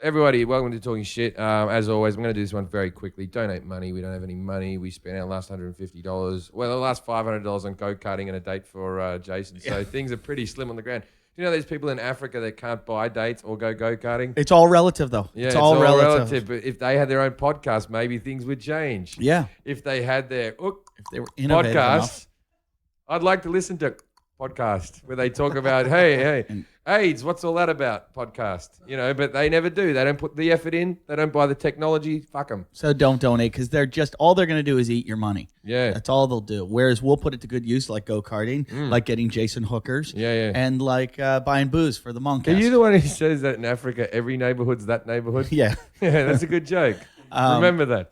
everybody, welcome to Talking Shit. As always, I'm going to do this one very quickly. Donate money. We don't have any money. We spent our last $150. Well, the last $500 on go-karting and a date for Jason. So things are pretty slim on the ground. Do you know there's people in Africa that can't buy dates or go-karting? It's all relative, though. Yeah, it's all relative. But if they had their own podcast, maybe things would change. Yeah. If they had their if they were innovative podcast, enough. I'd like to listen to podcast where they talk about, hey, AIDS, what's all that about? Podcast, but they never do. They don't put the effort in. They don't buy the technology. Fuck them. So don't donate because all they're going to do is eat your money. Yeah. That's all they'll do. Whereas we'll put it to good use like go-karting, like getting Jason hookers, and like buying booze for the monk. Are you the one who says that in Africa, every neighborhood's that neighborhood? Yeah. Yeah, that's a good joke. Remember that.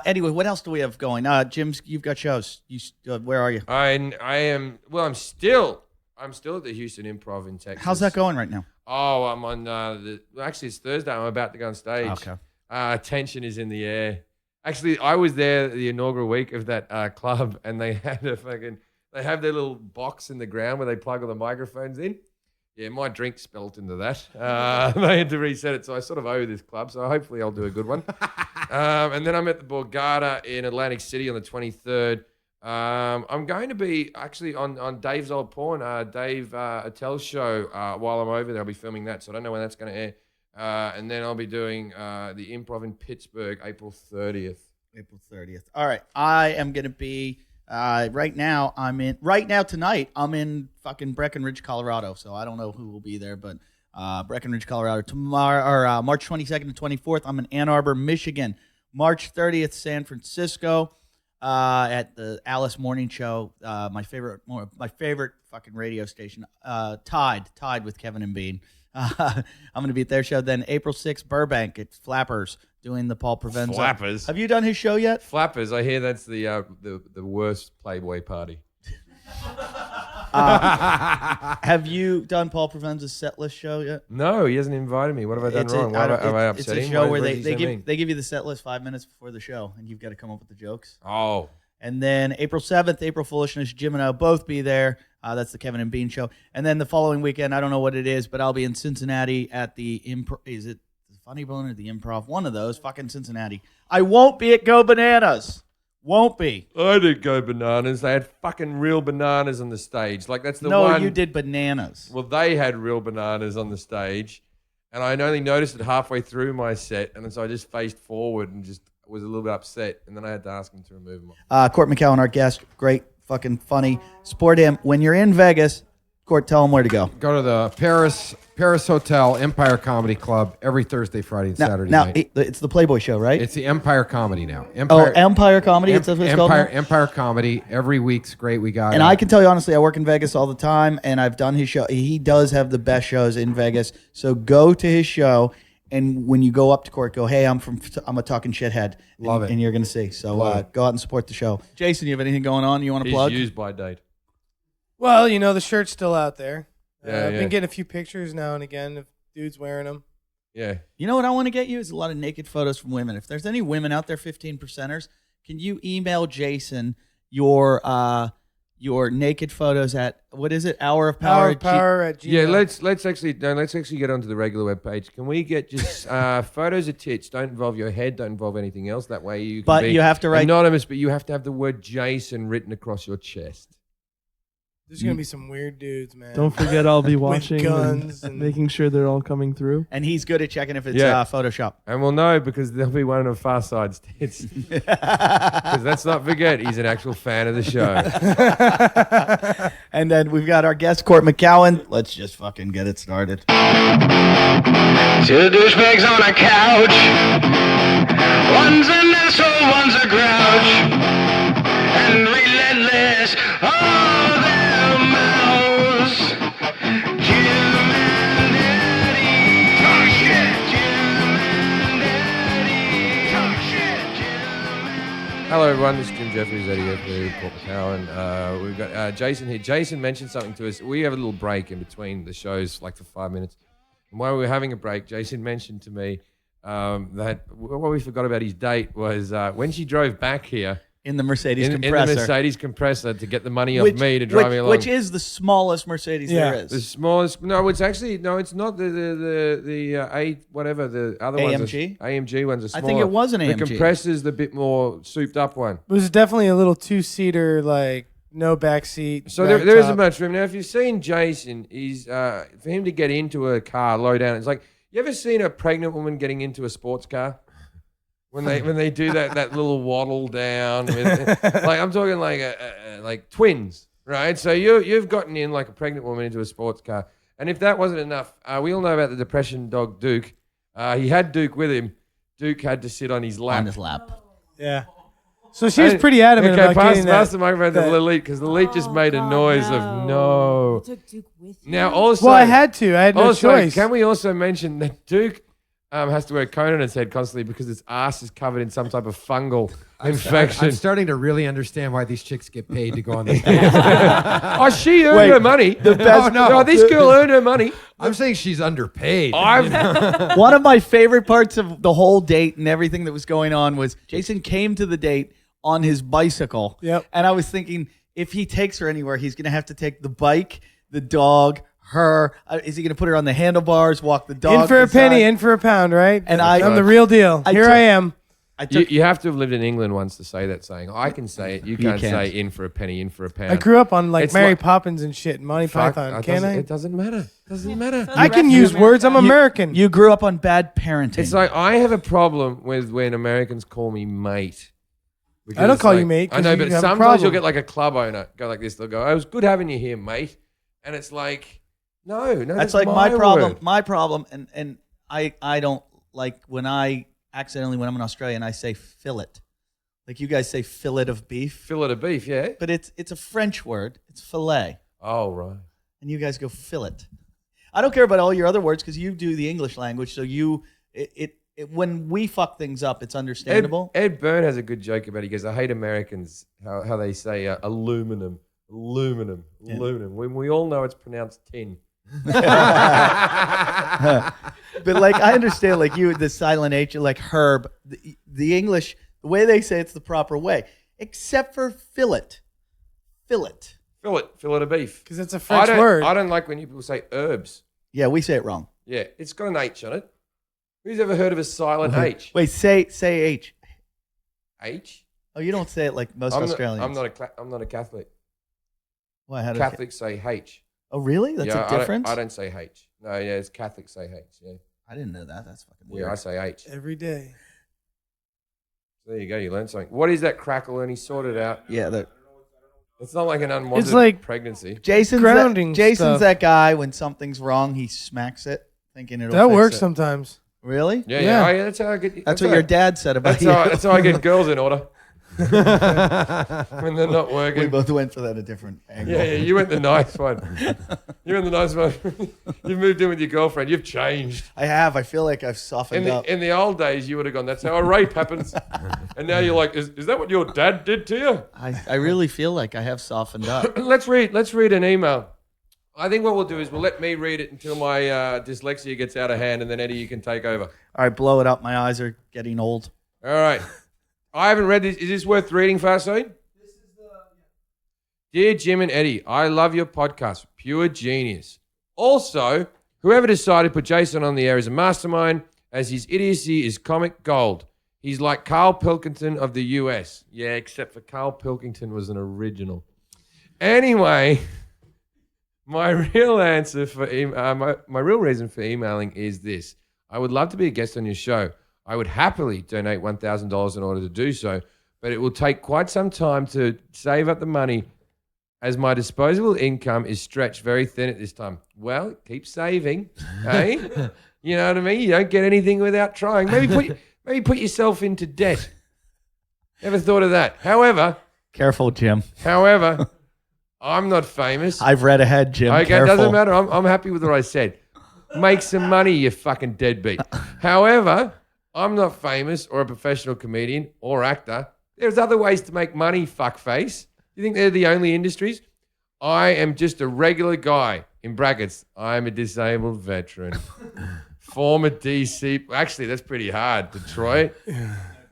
Anyway, what else do we have going? Jim, you've got shows. Where are you? I am. Well, I'm still at the Houston Improv in Texas. How's that going right now? Oh, I'm on actually it's Thursday. I'm about to go on stage. Okay. Tension is in the air. Actually, I was there the inaugural week of that club, and they had they have their little box in the ground where they plug all the microphones in. Yeah, my drink spelt into that. They had to reset it, so I sort of owe this club. So hopefully I'll do a good one. And then I'm at the Borgata in Atlantic City on the 23rd. I'm going to be actually on Dave's Old Porn, Dave Attell's show while I'm over there. I'll be filming that, so I don't know when that's going to air. And then I'll be doing the Improv in Pittsburgh, April 30th. April 30th. All right. I am going to be... right now tonight I'm in fucking Breckenridge, Colorado. So I don't know who will be there, but Breckenridge, Colorado. Tomorrow, or March 22nd and 24th, I'm in Ann Arbor, Michigan. March 30th, San Francisco, at the Alice Morning Show. My favorite fucking radio station. Tied with Kevin and Bean. I'm going to be at their show. Then April 6th, Burbank at Flappers, doing the Paul Provenza. Flappers. Have you done his show yet? Flappers. I hear that's the worst Playboy party. Have you done Paul Provenza's set list show yet? No, he hasn't invited me. What have I done wrong? Have I upset him? It's a show where they give you the set list 5 minutes before the show, and you've got to come up with the jokes. Oh. And then April 7th, April Foolishness, Jim and I will both be there. That's the Kevin and Bean show. And then the following weekend, I don't know what it is, but I'll be in Cincinnati at the Improv. Is it the Funny Bone or the Improv? One of those. Fucking Cincinnati. I won't be at Go Bananas. Won't be. I did Go Bananas. They had fucking real bananas on the stage. Like that's the one. No, you did Bananas. Well, they had real bananas on the stage, and I only noticed it halfway through my set, and so I just faced forward and just was a little bit upset, and then I had to ask him to remove them. Court McCowan, our guest, great, fucking funny. Support him. When you're in Vegas, Court, tell him where to go. Go to the Paris Hotel, Empire Comedy Club, every Thursday, Friday, and Saturday night. It's the Playboy show, right? It's the Empire Comedy now. Empire Comedy? It's what it's called now? Empire Comedy. Every week's great. We got And I can tell you honestly, I work in Vegas all the time, and I've done his show. He does have the best shows in Vegas. So go to his show. And when you go up to Court, go, hey, I'm a talking shithead. Love it. And you're going to see. So go out and support the show. Jason, you have anything going on you want to plug? He's used by date. Well, the shirt's still out there. I've Yeah. been getting a few pictures now and again of dudes wearing them. Yeah. You know what I want to get you is a lot of naked photos from women. If there's any women out there, 15%ers, can you email Jason your naked photos at, what is it, Hour of Power? Power at Gmail. Yeah, let's actually get onto the regular webpage. Can we get just photos of tits? Don't involve your head. Don't involve anything else. That way you can be you have to write anonymous, but you have to have the word Jason written across your chest. There's going to be some weird dudes, man. Don't forget I'll be watching guns and making sure they're all coming through. And he's good at checking if it's Yeah. Photoshop. And we'll know because there'll be one of Far Side's tits. Because let's not forget, he's an actual fan of the show. And then we've got our guest, Court McCowan. Let's just fucking get it started. Two douchebags on a couch. One's an asshole, one's a grouch. And relentless, oh, their mouths. Jim and Eddie. Talk shit. Jim and Eddie. Talk shit. Jim and Eddie. Hello, everyone. This is Jim Jeffries, Eddie Eppley, Court McCowan. We've got Jason here. Jason mentioned something to us. We have a little break in between the shows, like for 5 minutes. And while we were having a break, Jason mentioned to me that what we forgot about his date was when she drove back here, in the Mercedes in compressor. the Mercedes compressor to get the money off me to drive me along. Which is the smallest Mercedes there is. The smallest. No, it's actually it's not the A whatever the other ones. AMG? AMG ones are I smaller. think it was an AMG. The compressor's the bit more souped up one. It was definitely a little 2-seater, like no backseat. So there isn't much room. Now, if you've seen Jason, he's for him to get into a car low down, it's like, you ever seen a pregnant woman getting into a sports car? When they do that little waddle down, with, like I'm talking like twins, right? So you've gotten in like a pregnant woman into a sports car, and if that wasn't enough, we all know about the depression dog Duke. He had Duke with him. Duke had to sit on his lap. On his lap. Yeah. So she was pretty adamant about getting that. Pass the microphone to Lilith, because Lilith just made a noise of no. You took Duke with you. Now also, Well, I had to. I had no also, choice. can we also mention that Duke has to wear a cone on his head constantly because his ass is covered in some type of fungal infection. I'm starting to really understand why these chicks get paid to go on these dates. Oh, she earned her money. The best, no, this girl earned her money. I'm saying she's underpaid. One of my favorite parts of the whole date and everything that was going on was Jason came to the date on his bicycle. Yep. And I was thinking, if he takes her anywhere, he's going to have to take the bike, the dog, her. Is he going to put her on the handlebars, walk the dog? In for a penny, inside? in for a pound, right? And I'm the real deal. I Here took- I am. I took, You have to have lived in England once to say that saying. I can say it. You can't can't. say in for a penny, in for a pound. I grew up on like It's Mary like- Poppins and shit, and Monty Fuck, Python. it Can doesn't- I? It doesn't matter. Doesn't matter. I can use words. I'm American. you grew up on bad parenting. It's like I have a problem with when Americans call me mate. I don't Because, call you like, mate, I 'cause know, you but have a sometimes you'll problem. get like a club owner go like this. They'll go, "Oh, it was good having you here, mate," and it's like, no, That's like my word. problem. My problem, and I don't like when I accidentally, when I'm in Australia and I say fillet. Like you guys say fillet of beef, Fillet of beef, yeah. but it's a French word. It's filet. Oh right. And you guys go fillet. I don't care about all your other words because you do the English language. So when we fuck things up, it's understandable. Ed Byrne has a good joke about it. He goes, I hate Americans, how they say aluminum. When we all know it's pronounced tin. But like I understand, like you, the silent H, like herb, the English, the way they say it's the proper way, except for fillet. Fillet of beef. Because it's a French word. I don't like when people say herbs. Yeah, we say it wrong. Yeah, it's got an H on it. Who's ever heard of a silent H? Wait, say H. H? Oh, you don't say it like most I'm Australians. I'm not a Catholic. Why? How do Catholics say H. Oh, really? That's Yeah, a difference. I don't say H. No, yeah, it's Catholics say H. Yeah, I didn't know that. That's fucking weird. yeah, I say H. Every day. There you go. You learned something. What is that crackle? And he sorted out. Yeah, It's not like an unwanted It's like- pregnancy. Jason's Grounding stuff. that guy. When something's wrong, he smacks it, thinking it'll. That fix works it. sometimes. Really? Yeah. Yeah. Oh, yeah. That's how I get. That's what your dad said about That's you. how I get girls in order when they're not We working. both went for that a different angle. Yeah, you went the nice one. You went the nice one. You moved in with your girlfriend. You've changed. I have. I feel like I've softened up. In the old days, you would have gone, that's how a rape happens. And now you're like, is that what your dad did to you? I really feel like I have softened up. Let's read an email. I think what we'll do is we'll let me read it until my dyslexia gets out of hand, and then Eddie, you can take over. All right, blow it up. My eyes are getting old. All right. I haven't read this. Is this worth reading, Farseed? This is Dear Jim and Eddie, I love your podcast. Pure genius. Also, whoever decided to put Jason on the air is a mastermind, as his idiocy is comic gold. He's like Carl Pilkington of the US. Yeah, except for Carl Pilkington was an original. Anyway, my real answer for my real reason for emailing is this. I would love to be a guest on your show. I would happily donate $1,000 in order to do so, but it will take quite some time to save up the money as my disposable income is stretched very thin at this time. Well, keep saving, eh? You know what I mean? You don't get anything without trying. Maybe put yourself into debt. Never thought of that. Careful, Jim. However, I'm not famous. I've read ahead, Jim. Okay, Careful. doesn't matter. I'm happy with what I said. Make some money, you fucking deadbeat. However, I'm not famous or a professional comedian or actor. There's other ways to make money, fuckface. You think they're the only industries? I am just a regular guy. In brackets, I'm a disabled veteran. Former DC. Actually, that's pretty hard. Detroit.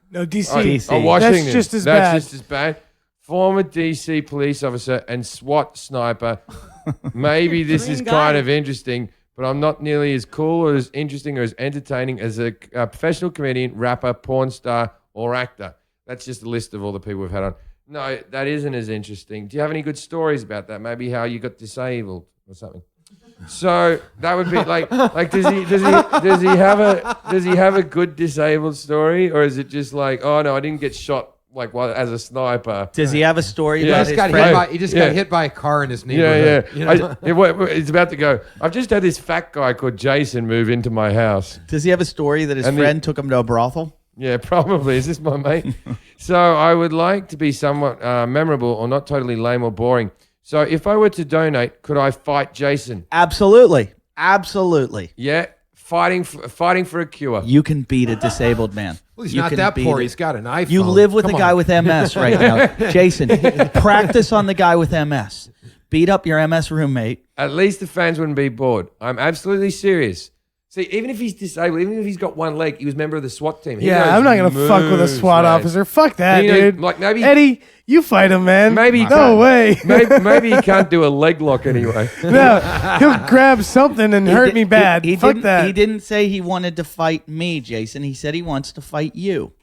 No, No, DC. DC. Oh, Washington. That's just as That's bad. just as bad. Former DC police officer and SWAT sniper. Maybe this is Dream guy. kind of interesting, but I'm not nearly as cool or as interesting or as entertaining as a professional comedian, rapper, porn star, or actor. That's just a list of all the people we've had on. No, that isn't as interesting. Do you have any good stories about that? Maybe how you got disabled or something. So that would be like does he have a good disabled story, or is it just like, oh no, I didn't get shot like as a sniper? Does he have a story Yeah. about He his got friend? hit by, he just got hit by a car in his neighborhood. Yeah. It's about to go. I've just had this fat guy called Jason move into my house. Does he have a story that his And friend took him to a brothel? Yeah, probably. Is this my mate? So I would like to be somewhat memorable or not totally lame or boring. So if I were to donate, could I fight Jason? Absolutely. Absolutely. Yeah, fighting for a cure. You can beat a disabled man. Well, he's You not can that beat poor. it. He's got an iPhone. You live with Come a guy on. with MS right now. Jason, practice on the guy with MS. Beat up your MS roommate. At least the fans wouldn't be bored. I'm absolutely serious. See, even if he's disabled, even if he's got one leg, he was a member of the SWAT team. He Yeah, knows I'm not gonna fuck with a moves, SWAT man. officer. Fuck that, You know, dude. like maybe- Eddie, you fight him, man. Maybe he no can't. way. Maybe he can't do a leg lock anyway. No, he'll grab something and hurt me bad. He Fuck didn't, that. He didn't say he wanted to fight me, Jason. He said he wants to fight you.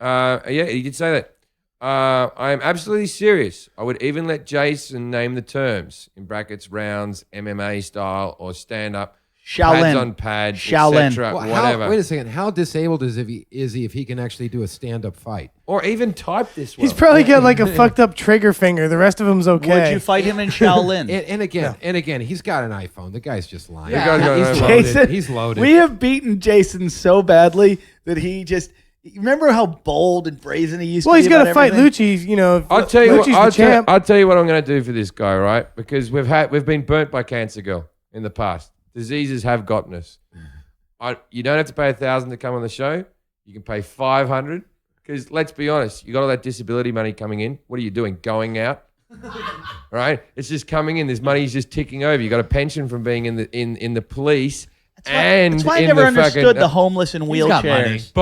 Yeah, he did say that. I am absolutely serious. I would even let Jason name the terms, in brackets, rounds, MMA style, or stand up, pads on Shaolin. pads, Shaolin. etc., Well, whatever. wait a second. How disabled is he if he can actually do a stand-up fight? Or even type this well. He's probably got like a fucked up trigger finger. The rest of him's okay. Would you fight him in Shaolin? And again, he's got an iPhone. The guy's just lying. The guy's got an He's iPhone. loaded. Jason, He's loaded. We have beaten Jason so badly that he just. Remember how bold and brazen he used Well, to he's be got about to fight everything? Lucci. You know, I'll tell you Lucci's what. the I'll champ. tell you what I'm going to do for this guy, right? Because we've been burnt by Cancer Girl in the past. Diseases have gotten us. You don't have to pay $1,000 to come on the show. You can pay $500. Because let's be honest, you got all that disability money coming in. What are you doing? Going out, right? It's just coming in. This money's just ticking over. You got a pension from being in the police. That's why I in never the understood fucking- the homeless in got money. wheelchairs.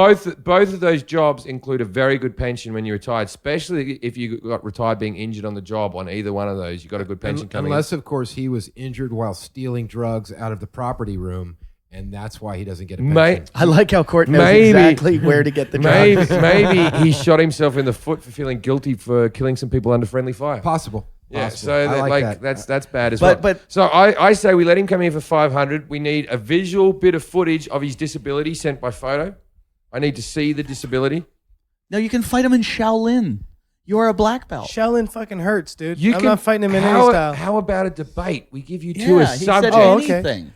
Both of those jobs include a very good pension when you're retired, especially if you got retired being injured on the job on either one of those. You got a good pension coming Unless, of course, he was injured while stealing drugs out of the property room, and that's why he doesn't get a in. pension. I like how Court knows Maybe- exactly where to get the drugs. Maybe he shot himself in the foot for feeling guilty for killing some people under friendly fire. Possible. Yeah, Possible. so I that, like like that. that's bad as But- well. but- So I say we let him come in for $500. We need a visual bit of footage of his disability sent by photo. I need to see the disability. No, you can fight him in Shaolin. You're a black belt. Shaolin fucking hurts, dude. You I'm can, not fighting him in any how, style. How about a debate? We give you two a Yeah, he said subject. Oh, okay. anything.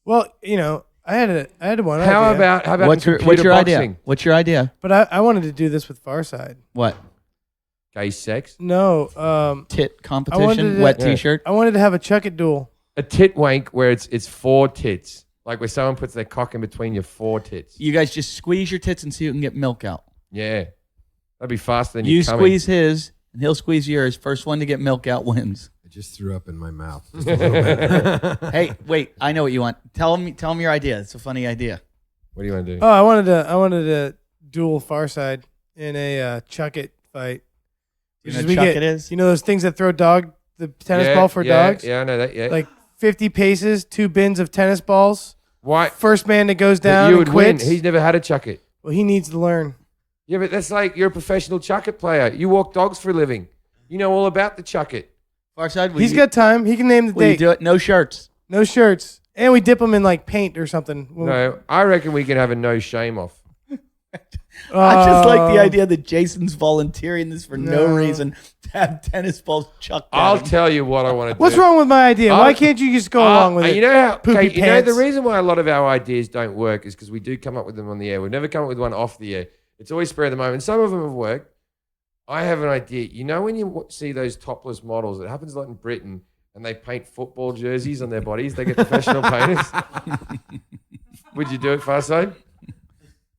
Well, you know, I had one How idea, about What's your computer idea? boxing? What's your idea? but I wanted to do this with Farside. What? Gay sex? No, Tit I competition? wanted to- Wet Yeah. T-shirt? I wanted to have a chuck it duel. A tit wank where it's four tits. Like where someone puts their cock in between your four tits. You guys just squeeze your tits and see who can get milk out. Yeah. That'd be faster than You you coming. squeeze his, and he'll squeeze yours. First one to get milk out wins. I just threw up in my mouth. Just a little bit. Hey, wait! I know what you want. Tell me your idea. It's a funny idea. What do you want to do? Oh, I wanted to duel Farside in a chuck it fight. You know Which what we chuck get- it is? You know those things that throw the tennis Yeah, ball for yeah, dogs? Yeah, I know that. Yeah. Like 50 paces, 2 bins of tennis balls. Why? First man that goes But down you and would win. quits. He's never had a chuck it. Well, he needs to learn. Yeah, but that's like you're a professional chuck it player. You walk dogs for a living. You know all about the chuck it. Farside, will He's you, got time. He can name the will you date. do it? No shirts. No shirts. And we dip them in like paint or something. No, I reckon we can have a no shame off. I just like the Oh. idea that Jason's volunteering this for no No. reason to have tennis balls chucked at I'll him. tell you what I want to do. What's wrong with my idea? Why can't you just go along with it? You know how? Poopy Okay, you know the pants. reason why a lot of our ideas don't work is because we do come up with them on the air. We've never come up with one off the air. It's always spur of the moment. Some of them have worked. I have an idea. You know when you see those topless models, it happens a lot in Britain, and they paint football jerseys on their bodies. They get professional painters. Would you do it, Farside?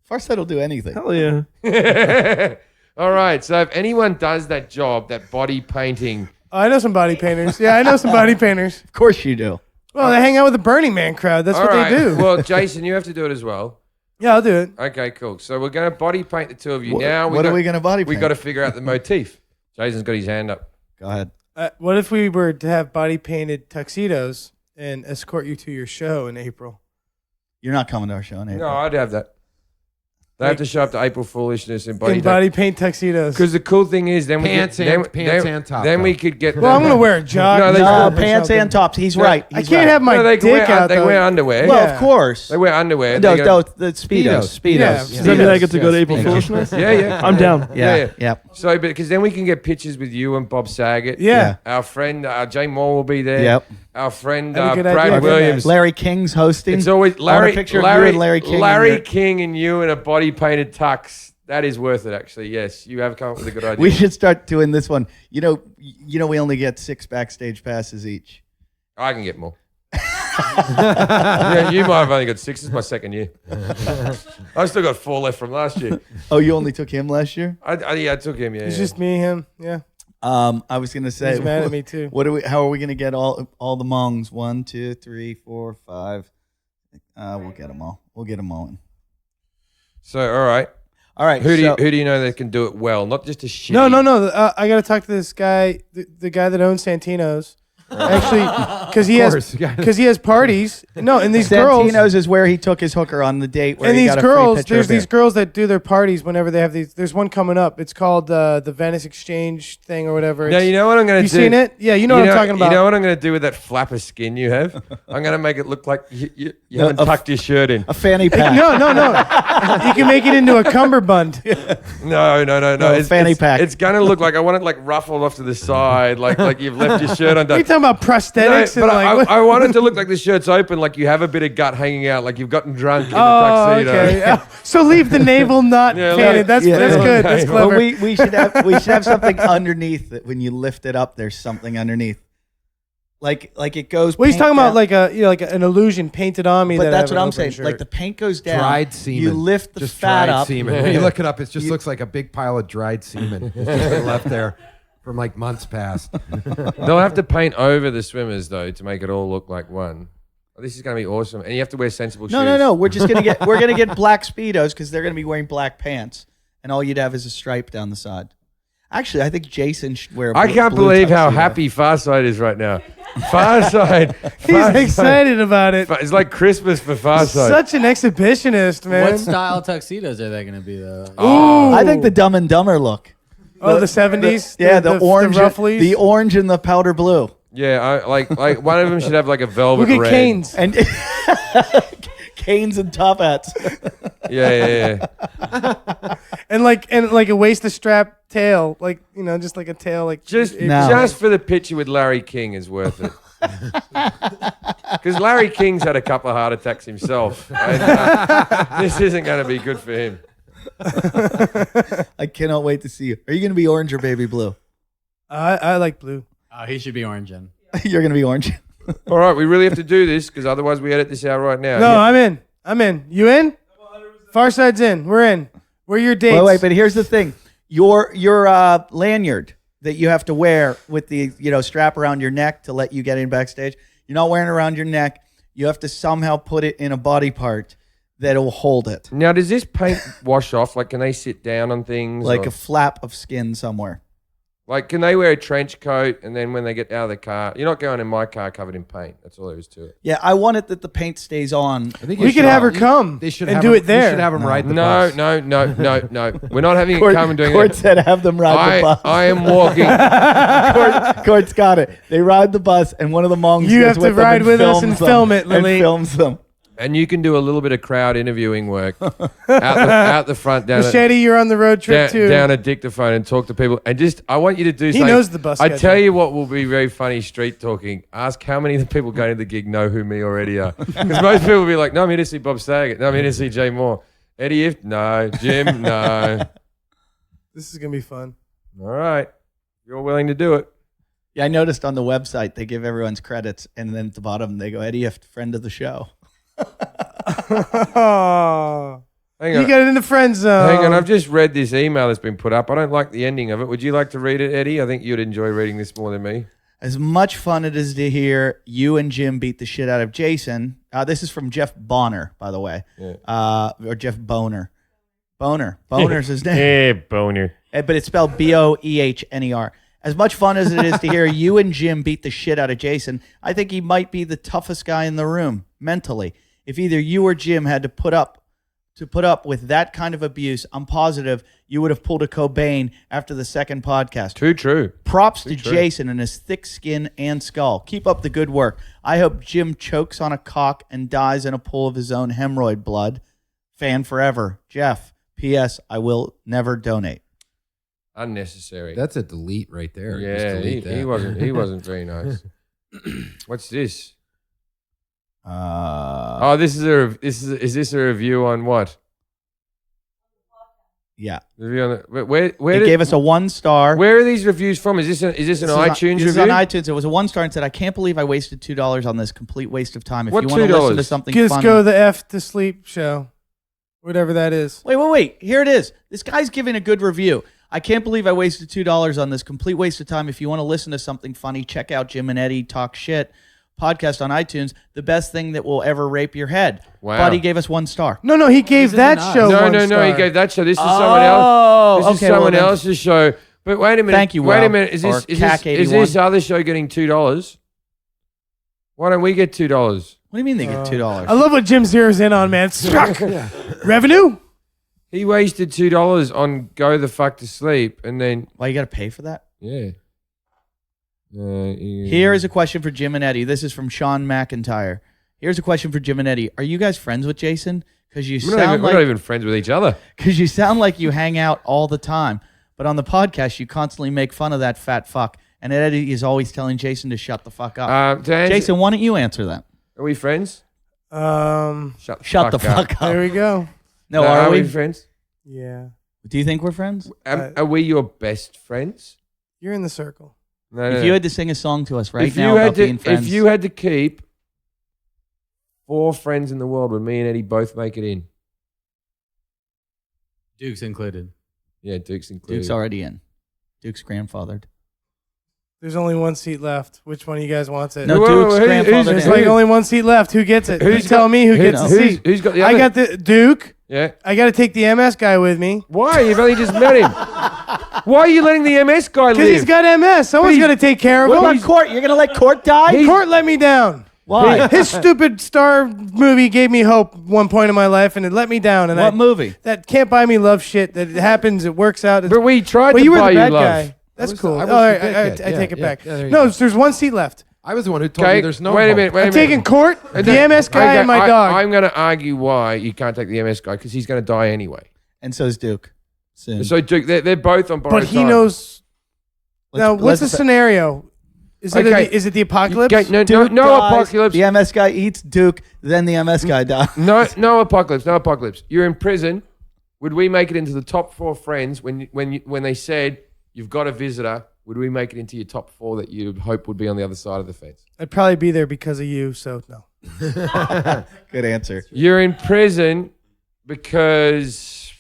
Farside will do anything. Hell yeah. All right. So if anyone does that job, that body painting, Oh, I know some body painters. Yeah, I know some body painters. Of course you do. Well, they hang out with the Burning Man crowd. That's all what right. they do. Well, Jason, you have to do it as well. Yeah, I'll do it. Okay, cool. So we're going to body paint the two of you. What- Now what are we gonna body We paint? got to figure out the motif. Jason's got his hand up. Go ahead. What if we were to have body painted tuxedos and escort you to your show in April? You're not coming to our show in April. No, I'd have that. They have to show up to April Foolishness and In body. body paint tuxedos. Because the cool thing is, then Pants we and- could, pants and top, Then we though. could get. Well, I'm gonna wear a jog. No, they- No, No, pants and tops. He's No, right. I He's can't right. have my No, they can dick wear, out. They though. wear underwear. Well, Yeah. of course. They wear underwear. No, They're no, gonna- the Speedos. Yeah. Speedos. Does that mean I get to go to Yes. April Foolishness? Yeah, yeah. I'm down. Yeah, yeah. So, because then we can get pictures with you and Bob Saget. Yeah. Our friend Jay Moore will be there. Yep. Our friend That'd be a good Brad idea. Williams. Larry King's hosting. It's always I want Larry. a picture Larry, of you and Larry King. Larry King and you in a body painted tux. That is worth it, actually. Yes, you have come up with a good idea. We should start doing this one. You know, we only get 6 backstage passes each. I can get more. Yeah, you might have only got 6. This is my second year. I've still got 4 left from last year. Oh, you only took him last year? Yeah, I took him. Yeah, It's yeah. just me, him. Yeah. I was gonna say. He's mad at me too. What do we? How are we gonna get all the mongs? 1, 2, 3, 4, 5. We'll get them all. We'll get them all in. So, all right. All right. Who so, do you know that can do it well? Not just a shit. No. I got to talk to this guy, the guy that owns Santino's. Actually, because he course, you got it. he has parties. No, and these girls. Santino's is where he took his hooker on the date. Where And he these got a free girls, picture there's of beer. these girls that do their parties whenever they have these. There's one coming up. It's called the Venice Exchange thing or whatever. No, It's- you know what I'm going to You do? seen it? Yeah, you know what I'm talking about. You know what I'm going to do with that flap of skin you have? I'm going to make it look like you haven't a- tucked your shirt in. a fanny pack. No. You can make it into a cummerbund. No. No, fanny pack. It's going to look like I want it like ruffled off to the side, like you've left your shirt undone. You're talking about prosthetics No, and but like. I want it to look like the shirt's open, like you have a bit of gut hanging out, like you've gotten drunk in the Oh, tuxedo. okay. Yeah. So leave the navel not Yeah, painted. That's yeah. good. That's Okay. Well, clever. we should have something underneath that when you lift it up, there's something underneath. Like it goes. Well, he's paint talking about down. like an illusion painted on me. But that that's I what have I'm an saying. open shirt. Like the paint goes down. Dried semen. You lift the just fat dried up. semen. When you look it up, it just looks like a big pile of dried semen. It's just been left there from like months past. They'll have to paint over the swimmers though to make it all look like one. Oh, this is going to be awesome, and you have to wear sensible shoes. No. We're just gonna get black speedos because they're gonna be wearing black pants, and all you'd have is a stripe down the side. Actually, I think Jason should wear. I can't blue believe how tuxedo. happy Farside is right now. Farside, He's excited about it. It's like Christmas for Farside. Such an exhibitionist, man. What style tuxedos are they going to be though? Oh, I think the Dumb and Dumber look. Oh, the 70s? Yeah, the orange, the Rufflies? the orange and the powder blue, yeah, like one of them should have like a velvet Look at red. Canes. and canes and top hats. Yeah. And like a waist to strap tail. Like, just like a tail. Like Just No. just for the picture with Larry King is worth it. Because Larry King's had a couple of heart attacks himself. And, this isn't going to be good for him. I cannot wait to see you. Are you going to be orange or baby blue? I like blue. Oh, he should be orange then. You're going to be orange. All right, we really have to do this because otherwise we edit this out right now. No, Yeah. I'm in. You in? Farside's in. We're in. Where are your dates? Wait, but here's the thing: your lanyard that you have to wear with the strap around your neck to let you get in backstage. You're not wearing it around your neck. You have to somehow put it in a body part that'll hold it, Now, does this paint wash off? Like, can they sit down on things? like or- a flap of skin somewhere. Like, can they wear a trench coat and then when they get out of the car, you're not going in my car covered in paint. That's all there is to it. Yeah, I want it that the paint stays on. I think We you could should have her come They should and have do them- it there. You should have them ride the No. bus. We're not having Court, it come and doing Court it. said have them ride the bus. I am walking. Court's got it. They ride the bus, and one of the monks You goes have to with them ride and with us films and them, film it, Lily. And films them. And you can do a little bit of crowd interviewing work out the front down Machete, you're on the road trip too. down a dictaphone and talk to people. And just, I want you to do He something. knows the bus I schedule. tell you what will be very funny street talking. Ask how many of the people going to the gig know who me or Eddie are. Because most people will be like, no, I'm here to see Bob Saget. No, I'm here to see Jay Moore. Eddie If? No. Jim? No. This is gonna be fun. All right. You're willing to do it. Yeah, I noticed on the website they give everyone's credits, and then at the bottom they go Eddie If, friend of the show. Oh, Hang you on. got it in the friend zone. Hang on, I've just read this email that's been put up. I don't like the ending of it. Would you like to read it, Eddie? I think you'd enjoy reading this more than me. As much fun it is to hear you and Jim beat the shit out of Jason. This is from Jeff Bonner, by the way. Or Jeff Boner. Boner's his name. Yeah, Boner. But it's spelled Boehner. As much fun as it is to hear you and Jim beat the shit out of Jason, I think he might be the toughest guy in the room, mentally. If either you or Jim had to put up with that kind of abuse, I'm positive you would have pulled a Cobain after the second podcast. Too true. Props to Jason and his thick skin and skull. Keep up the good work. I hope Jim chokes on a cock and dies in a pool of his own hemorrhoid blood. Fan forever. Jeff. P.S. I will never donate. Unnecessary. That's a delete right there. Just yeah, delete he wasn't very nice. What's this? This is this a review on what? Yeah. Review on where He gave us a 1-star. Where are these reviews from? Is this an iTunes review? This is on iTunes. It was a 1-star and said, I can't believe I wasted $2 on this complete waste of time. If What you want to listen to $2? something Just funny. go the F to sleep show. Whatever that is. Wait. Here it is. This guy's giving a good review. I can't believe I wasted $2 on this complete waste of time. If you want to listen to something funny, check out Jim and Eddie Talk Shit podcast on iTunes. The best thing that will ever rape your head. Wow. But he gave us 1 star. No, he gave that show No, one no, star. he gave that show. This is someone else. This is okay, well someone then- else's show. But wait a minute. Thank you, Wait a Will, minute. Is or this other show getting $2? Why don't we get $2? What do you mean they get $2? I love what Jim zeroes in on, man. Struck. Revenue? He wasted $2 on Go the Fuck to Sleep, and then Why you got to pay for that? yeah. Here is a question for Jim and Eddie. This is from Sean McIntyre. Here's a question for Jim and Eddie. Are you guys friends with Jason? Because you We're not even friends with each other. Because you sound like you hang out all the time. But on the podcast, you constantly make fun of that fat fuck. And Eddie is always telling Jason to shut the fuck up. Jason, why don't you answer that? Are we friends? Shut the fuck up. There we go. No, No, are we? friends? Yeah. Do you think we're friends? Are we your best friends? You're in the circle. No, If no, you no. had to sing a song to us right If now you had about being to, friends. if you had to keep 4 friends in the world, would me and Eddie both make it in? Duke's included. Yeah, Duke's included. Duke's already in. Duke's grandfathered. There's only 1 seat left. Which one of you guys wants it? No, Wait, Duke's wait, wait, grandfathered There's in. like only 1 seat left. Who gets it? Who's You tell got- me who gets the seat. Who's got the I other? got the Duke. Yeah. I got to take the MS guy with me Why? You've only just met him. Why are you letting the MS guy because live? he's got MS. Someone's He's- got to take care of What him. about Court? You're going to let Court die? Court let me down. Why? His stupid star movie gave me hope one point in my life, and it let me down. And What movie? That Can't Buy Me Love shit. That happens. It works out. It's, But we tried well, to you were buy the you bad love. guy. That's was- cool. I was All the right, bad kid. I take Yeah, it back. yeah, there you No, go. there's 1 seat left. I was the one who told Okay, you there's no wait a hope. minute. Wait a I'm minute. taking Court, the MS guy, Okay, and my dog. I'm going to argue why you can't take the MS guy because he's going to die anyway. And so is Duke. Soon. So Duke, they're both on borrowed but he time. knows. Now, what's the let's- scenario? Is it Okay. is it the apocalypse? Okay, no Duke dies, apocalypse. The MS guy eats Duke, then the MS guy dies. No apocalypse. No apocalypse. You're in prison. Would we make it into the top 4 friends when they said you've got a visitor? Would we make it into your top 4 that you'd hope would be on the other side of the fence? I'd probably be there because of you. So no. Good answer. You're in prison because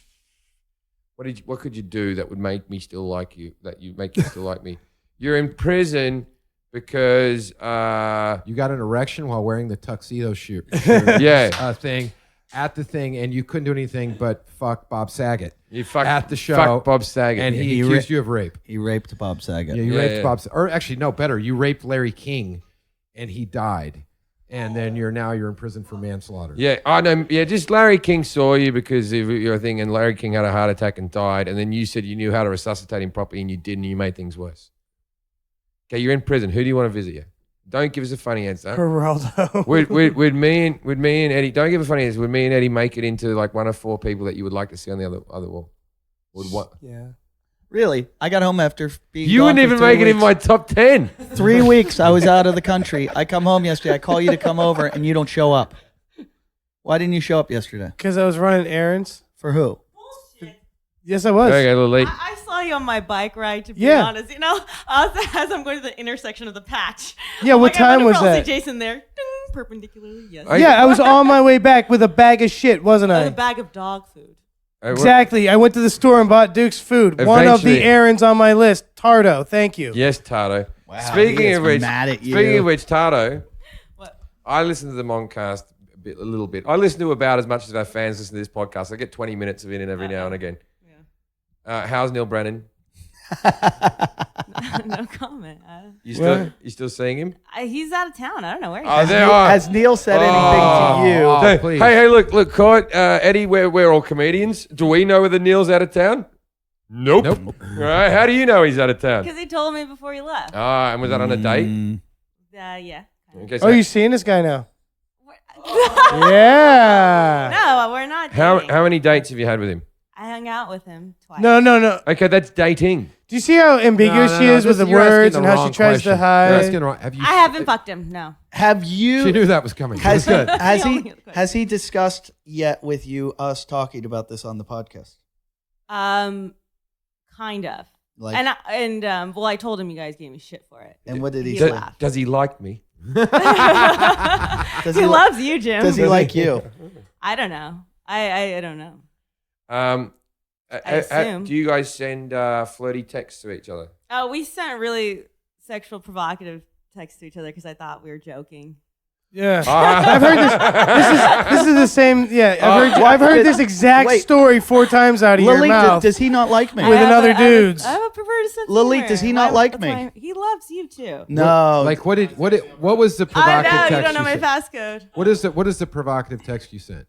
what could you do that would make me still like you? That you make you still like me? You're in prison because You got an erection while wearing the tuxedo yeah. thing at the thing, and you couldn't do anything but fuck Bob Saget You fuck at the show. Fuck Bob Saget. and he He accused you of rape. He raped Bob Saget. Yeah, you Yeah, raped yeah. Bob. Or actually, no, better. You raped Larry King, and he died. And then you're in prison for manslaughter. Yeah, I know. Yeah, just Larry King saw you because of your thing, and Larry King had a heart attack and died. And then you said you knew how to resuscitate him properly, and you didn't. And you made things worse. Okay, you're in prison. Who do you want to visit you? Don't give us a funny answer. Geraldo. Would me and Eddie? Don't give a funny answer. Would me and Eddie make it into like one of 4 people that you would like to see on the other wall? Would what? Yeah. Really? I got home after being You gone wouldn't for even 3 make it in weeks. my top 10. 3 weeks I was out of the country. I come home yesterday. I call you to come over, and you don't show up. Why didn't you show up yesterday? Because I was running errands. For who? Yes, I was. Okay, a little late. I saw you on my bike ride, to be Yeah. honest. You know, as I'm going to the intersection of the patch. Yeah, I'm what like, I time wonder if was I'll see that? Jason there. Ding, perpendicularly, yes. Yeah, I was on my way back with a bag of shit, wasn't And a I? bag of dog food. Exactly. I went to the store and bought Duke's food. One of Eventually- the errands on my list. Tardo. Thank you. Yes, Tato. Wow, Speaking he is of which, mad at you. speaking of which, Tato, What? I listen to the Moncast a little bit. I listen to about as much as our fans listen to this podcast. I get 20 minutes of it in every now and again. How's Neil Brennan? No comment. You still seeing him? He's out of town. I don't know where he Oh, is. there are. Has Neil said anything to you? Oh, Hey, please. hey, look, Court, Eddie, we're all comedians. Do we know whether Neil's out of town? Nope. Nope. All right, how do you know he's out of town? Because he told me before he left. And was that on a date? Yeah. Okay, Oh, you seeing this guy now? Yeah. No, we're not. how dating. many dates have you had with him? I hung out with him twice. No. Okay, that's dating. Do you see how ambiguous she is with the words and how she tries to You're hide? asking wrong. Have you? I haven't fucked him. No. Have you? She knew that was coming. Has he, Good. has The he only question. has he discussed yet with you us talking about this on the podcast? Kind of. Like, Well, I told him you guys gave me shit for it. and what did he He say? laughed. Does he like me? Does He he loves you, Jim. Does he like you? I don't know. I don't know. assume. Do you guys send flirty texts to each other? Oh, we sent really sexual, provocative texts to each other because I thought we were joking. Yeah. I've heard this. This is the same. Yeah. I've heard this exact Wait. story 4 times out of your Lily, mouth. does he not like me? With another dudes. I have a perverted sense of Lily, humor. does he not like me? He loves you too. No. Like what was the I provocative know, text you don't know my sent? passcode. What is the provocative text you sent?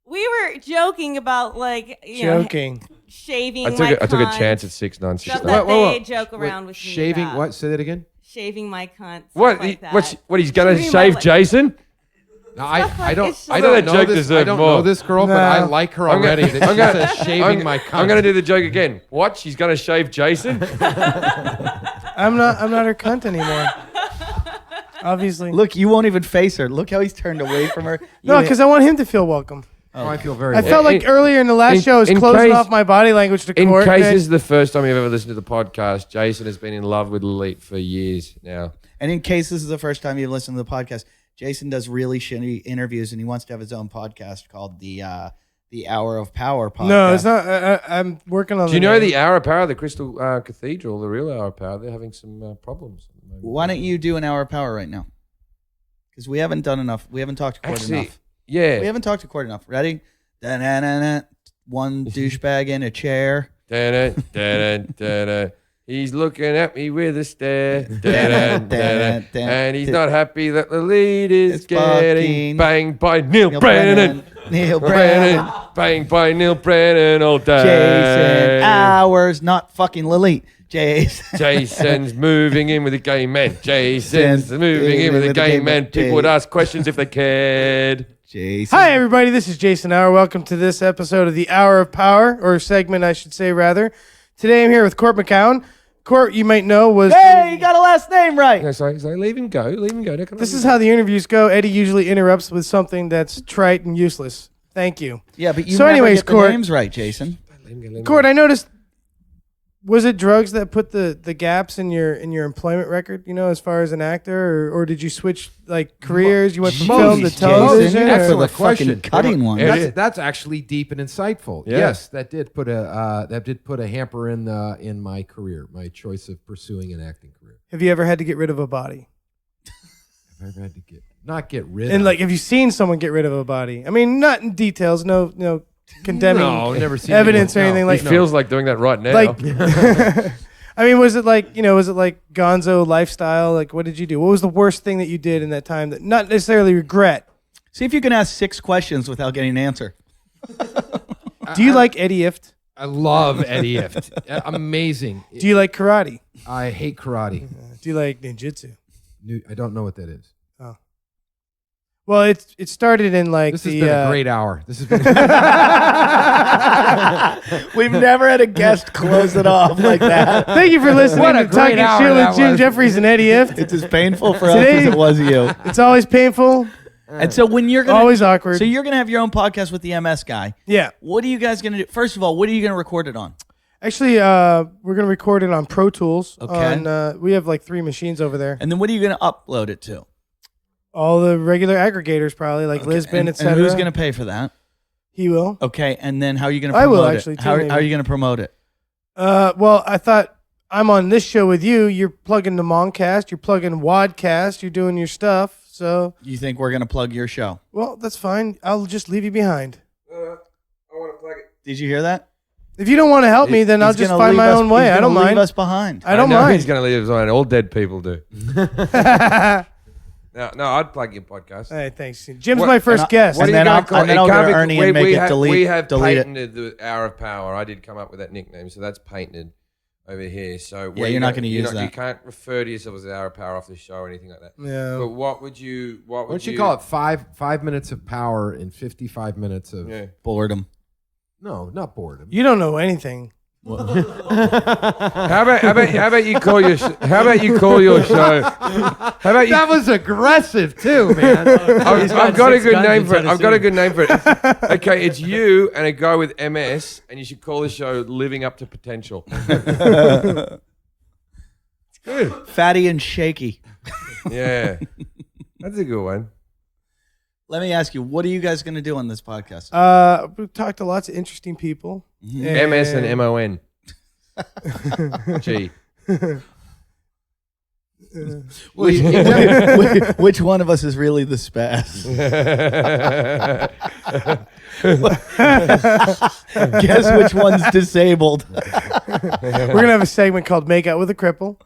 We were joking about Joking. shaving I my took a cunt, chance at stuff 696. that Whoa. they joke around with Shaving me about. what? Say that again. Shaving my cunt. stuff What? Like that. What? He's gonna Shaving shave my- Jason? No, Stuff I like don't. it's I just- don't That know joke this. I deserved don't more. know this girl, but I No. like her I'm gonna- already. That she says shaving my cunt. I'm gonna do the joke again. What? She's gonna shave Jason? I'm not her cunt anymore. Obviously. Look, you won't even face her. Look how he's turned away from her. No, because I want him to feel welcome. Oh, I feel very. I felt like earlier in the last show I was in closing case- off my body language to In Court. case and this is the first time you've ever listened to the podcast, Jason has been in love with Lilith for years now. And in case this is the first time you've listened to the podcast, Jason does really shitty interviews, and he wants to have his own podcast called the Hour of Power podcast. No, it's not. I'm working on. Do you know the Hour of Power, the Crystal Cathedral, the real Hour of Power? They're having some problems. At the moment. Why don't you do an Hour of Power right now? Because we haven't done enough. We haven't talked to Court Actually, enough. yeah. We haven't talked to Court enough. Ready? Da-na-na-na. One douchebag in a chair. Da-da, da-da, da-da. He's looking at me with a stare. Da-da, da-da. And he's not happy that the lead is It's getting fucking banged by Neil Brennan. Neil Brennan. Brennan. Banged by Neil Brennan all day. Jason Hours, not fucking Lilith. Jason. Jason's moving in with the gay men. Jason's moving in with the gay men. People would ask questions if they cared. Jason. Hi, everybody. This is Jason Hour. Welcome to this episode of the Hour of Power, or segment, I should say, rather. Today I'm here with Court McCown. Court, you might know, was. Hey, you got a last name right. No, sorry, leave him go. Leave him go. This is how the interviews go. Eddie usually interrupts with something that's trite and useless. Thank you. Yeah, but you So never anyways, get the Court- names right, Jason. Court, I noticed. Was it drugs that put the gaps in your employment record? You know, as far as an actor, or did you switch like careers? You went from film to Jeez, television. Jason, or- that's Excellent the fucking question. cutting one. Yeah. That's actually deep and insightful. Yeah. Yes, that did put a hamper in my career, my choice of pursuing an acting career. Have you ever had to get rid of a body? Have I ever had to not get rid And of? like, have you seen someone get rid of a body? I mean, not in details. No condemning No, never seen evidence anyone- or anything no, like He feels like doing that right now. Like, I mean, was it like Gonzo lifestyle? Like, what did you do? What was the worst thing that you did in that time that not necessarily regret? See if you can ask 6 questions without getting an answer. Do you like Eddie Ift? I love Eddie Ift. Amazing. Do you like karate? I hate karate. Do you like ninjutsu? I don't know what that is. Well, it started in like This has the. been a great hour. This has been. We've never had a guest close it off like that. Thank you for listening What a to Talking great hour Shit that with Jim was. Jeffries and Eddie Ift. It's as painful for us Today- as it was you. It's always painful, And so when you're gonna always awkward. so you're gonna have your own podcast with the MS guy. Yeah. What are you guys gonna do? First of all, what are you gonna record it on? Actually, we're gonna record it on Pro Tools. Okay. On, we have like 3 machines over there. And then what are you gonna upload it to? All the regular aggregators, probably like Lisbon, and, etc. and who's gonna pay for that? He will. Okay, and then how are you gonna I promote will it? actually, too, How maybe. are you gonna promote it? Well, I thought I'm on this show with you. You're plugging the Moncast. You're plugging Wadcast. You're doing your stuff. So, You think we're gonna plug your show? well, that's fine. I'll just leave you behind. I want to plug it. Did you hear that? If you don't want to help me, then I'll He's just gonna find leave my us- own way. he's I don't gonna leave mind. us behind. I don't know mind. he's going to leave us behind. All dead people do. No, I'd plug your podcast. Hey, thanks. Jim's What- my first guest. and do you then gonna I'll- call and then it? I'll It go can't to be- Ernie and make it delete- We have delete it. patented the Hour of Power. I did come up with that nickname, so that's patented over here. So Yeah, you're not gonna use You that. can't refer to yourself as the Hour of Power off the show or anything like that. Yeah. But what would you? What Why would don't you call it 5 minutes of power and 55 minutes of Yeah. Boredom. no, not boredom. You don't know anything. How about you call your show? How about you call your show? How about you? That was aggressive too, man. I've got a 6 good guns name in for it. I've got a Tennessee. good name for it. Okay, it's you and a guy with MS, and you should call the show "Living Up to Potential." Good. Fatty and shaky. Yeah, that's a good one. Let me ask you, what are you guys gonna do on this podcast? We've talked to lots of interesting people. MS and MON. G. Which one of us is really the spaz? Guess which one's disabled. We're gonna have a segment called "Make Out with a Cripple."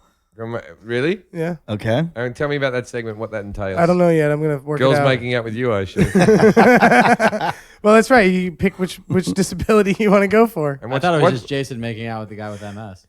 Really? Yeah. Okay. Tell me about that segment. What that entails. I don't know yet. I'm gonna work Girls it out. making out with you, I should. Well, that's right. You pick which disability you want to go for. And I thought it was just Jason making out with the guy with MS.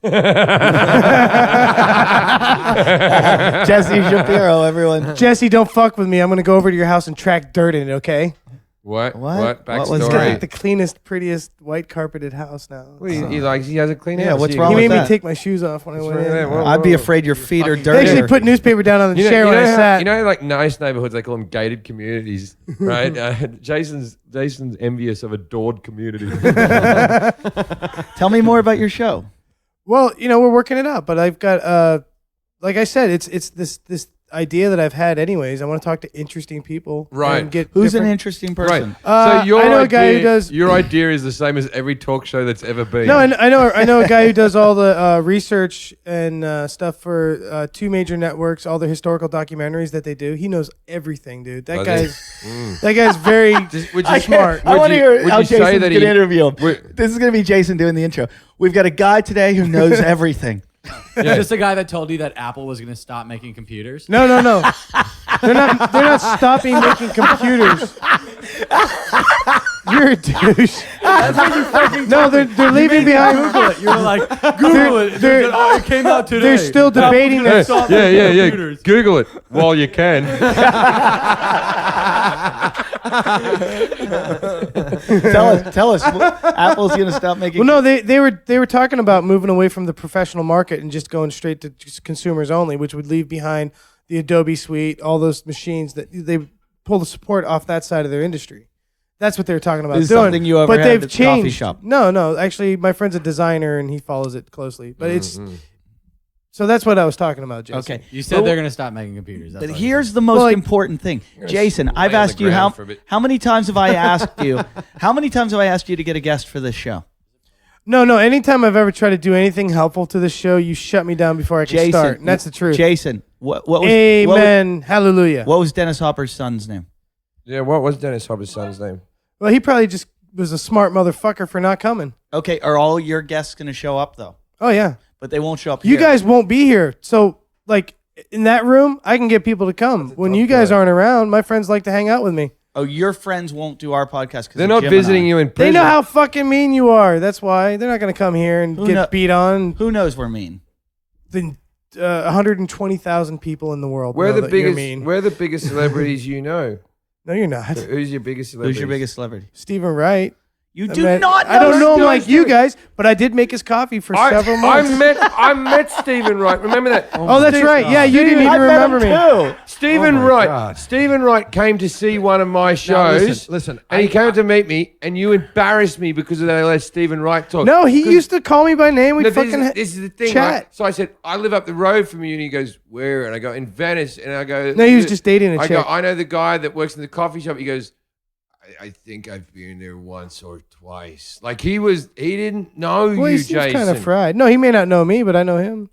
Jesse Shapiro, everyone. Jesse, don't fuck with me. I'm gonna go over to your house and track dirt in it. Okay? What? What? What? What was He's got Backstory. that? the cleanest, prettiest, white carpeted house now. Well, he likes. He has a clean Yeah, house. what's You wrong He can- with made me that? take my shoes off when I went wrong with that? in. Whoa, I'd be whoa. afraid your feet are They actually dirty. put newspaper down on the chair when I sat. You know, like nice neighborhoods, they call them gated communities, right? Jason's envious of adored community. Tell me more about your show. Well, we're working it out, but I've got like I said, it's this idea that I've had anyways. I want to talk to interesting people, Right. And get Who's an different- interesting Right. person? I know a guy who does. Your idea is the same as every talk show that's ever been. No, I know a guy who does all the research and stuff for 2 major networks, all the historical documentaries that they do. He knows everything, dude. That Does he? guy's very Would you smart. I want to hear would how you say Jason's that going to interview him. would- This is going to be Jason doing the intro. We've got a guy today who knows everything. Is this the guy that told you that Apple was going to stop making computers? No. They're not stopping making computers. You're a douche. No, they're leaving behind. Google it. You were like, Google it. they're- Oh, it came out today. They're still debating this. Yeah. Google it while you can. Tell us. Apple's going to stop making. Well, no, they were talking about moving away from the professional market and just going straight to just consumers only, which would leave behind the Adobe suite, all those machines that they pull the support off that side of their industry. That's what they were talking about Is doing. something you ever but had they've at the coffee changed. shop? No. Actually, my friend's a designer and he follows it closely. But it's so that's what I was talking about, Jason. Okay. You said they're going to stop making computers. That's But all you here's the most Well, like- important thing, Jason. lay I've on the asked you ground for a bit. how many times have I asked you? How many times have I asked you to get a guest for this show? No. Anytime I've ever tried to do anything helpful to this show, you shut me down before I can Jason, start. And that's the truth. Jason, what was Amen. Hallelujah. What was Dennis Hopper's son's name? Yeah, what was Dennis Hopper's son's name? Well, he probably just was a smart motherfucker for not coming. Okay, are all your guests going to show up though? Oh yeah. But they won't show up. You here. guys won't be here. So like in that room, I can get people to come. When you guys aren't around, my friends like to hang out with me. Oh, your friends won't do our podcast because They're not visiting you in They prison. know how fucking mean you are. That's why they're not going to come here and Who get kno- beat on. Who knows we're mean? The 120,000 people in the world. We're know the that you're biggest. mean. We're the biggest celebrities you know. No, you're not. Who's your biggest celebrity? Who's your biggest celebrity? Stephen Wright. You I do met- not. I don't know him Stephen like you guys, but I did make his coffee for several months. I met Stephen Wright. Remember that? Oh, that's right. Yeah, you didn't even remember me. Too. Stephen Oh my Wright. God. Stephen Wright came to see one of my Now, shows. listen. And he came to meet me, and you embarrassed me because of that. I let Stephen Wright talk. No, he 'Cause- used to call me by name. We'd No, fucking this is the thing, chat. right? So I said, I live up the road from you, and he goes, where? And I go, in Venice. And I go, No, he was just dating a I chick. go, I know the guy that works in the coffee shop. He goes, I think I've been there once or twice. Like he didn't know Well, you, he's Jason. kind of fried. No, he may not know me, but I know him.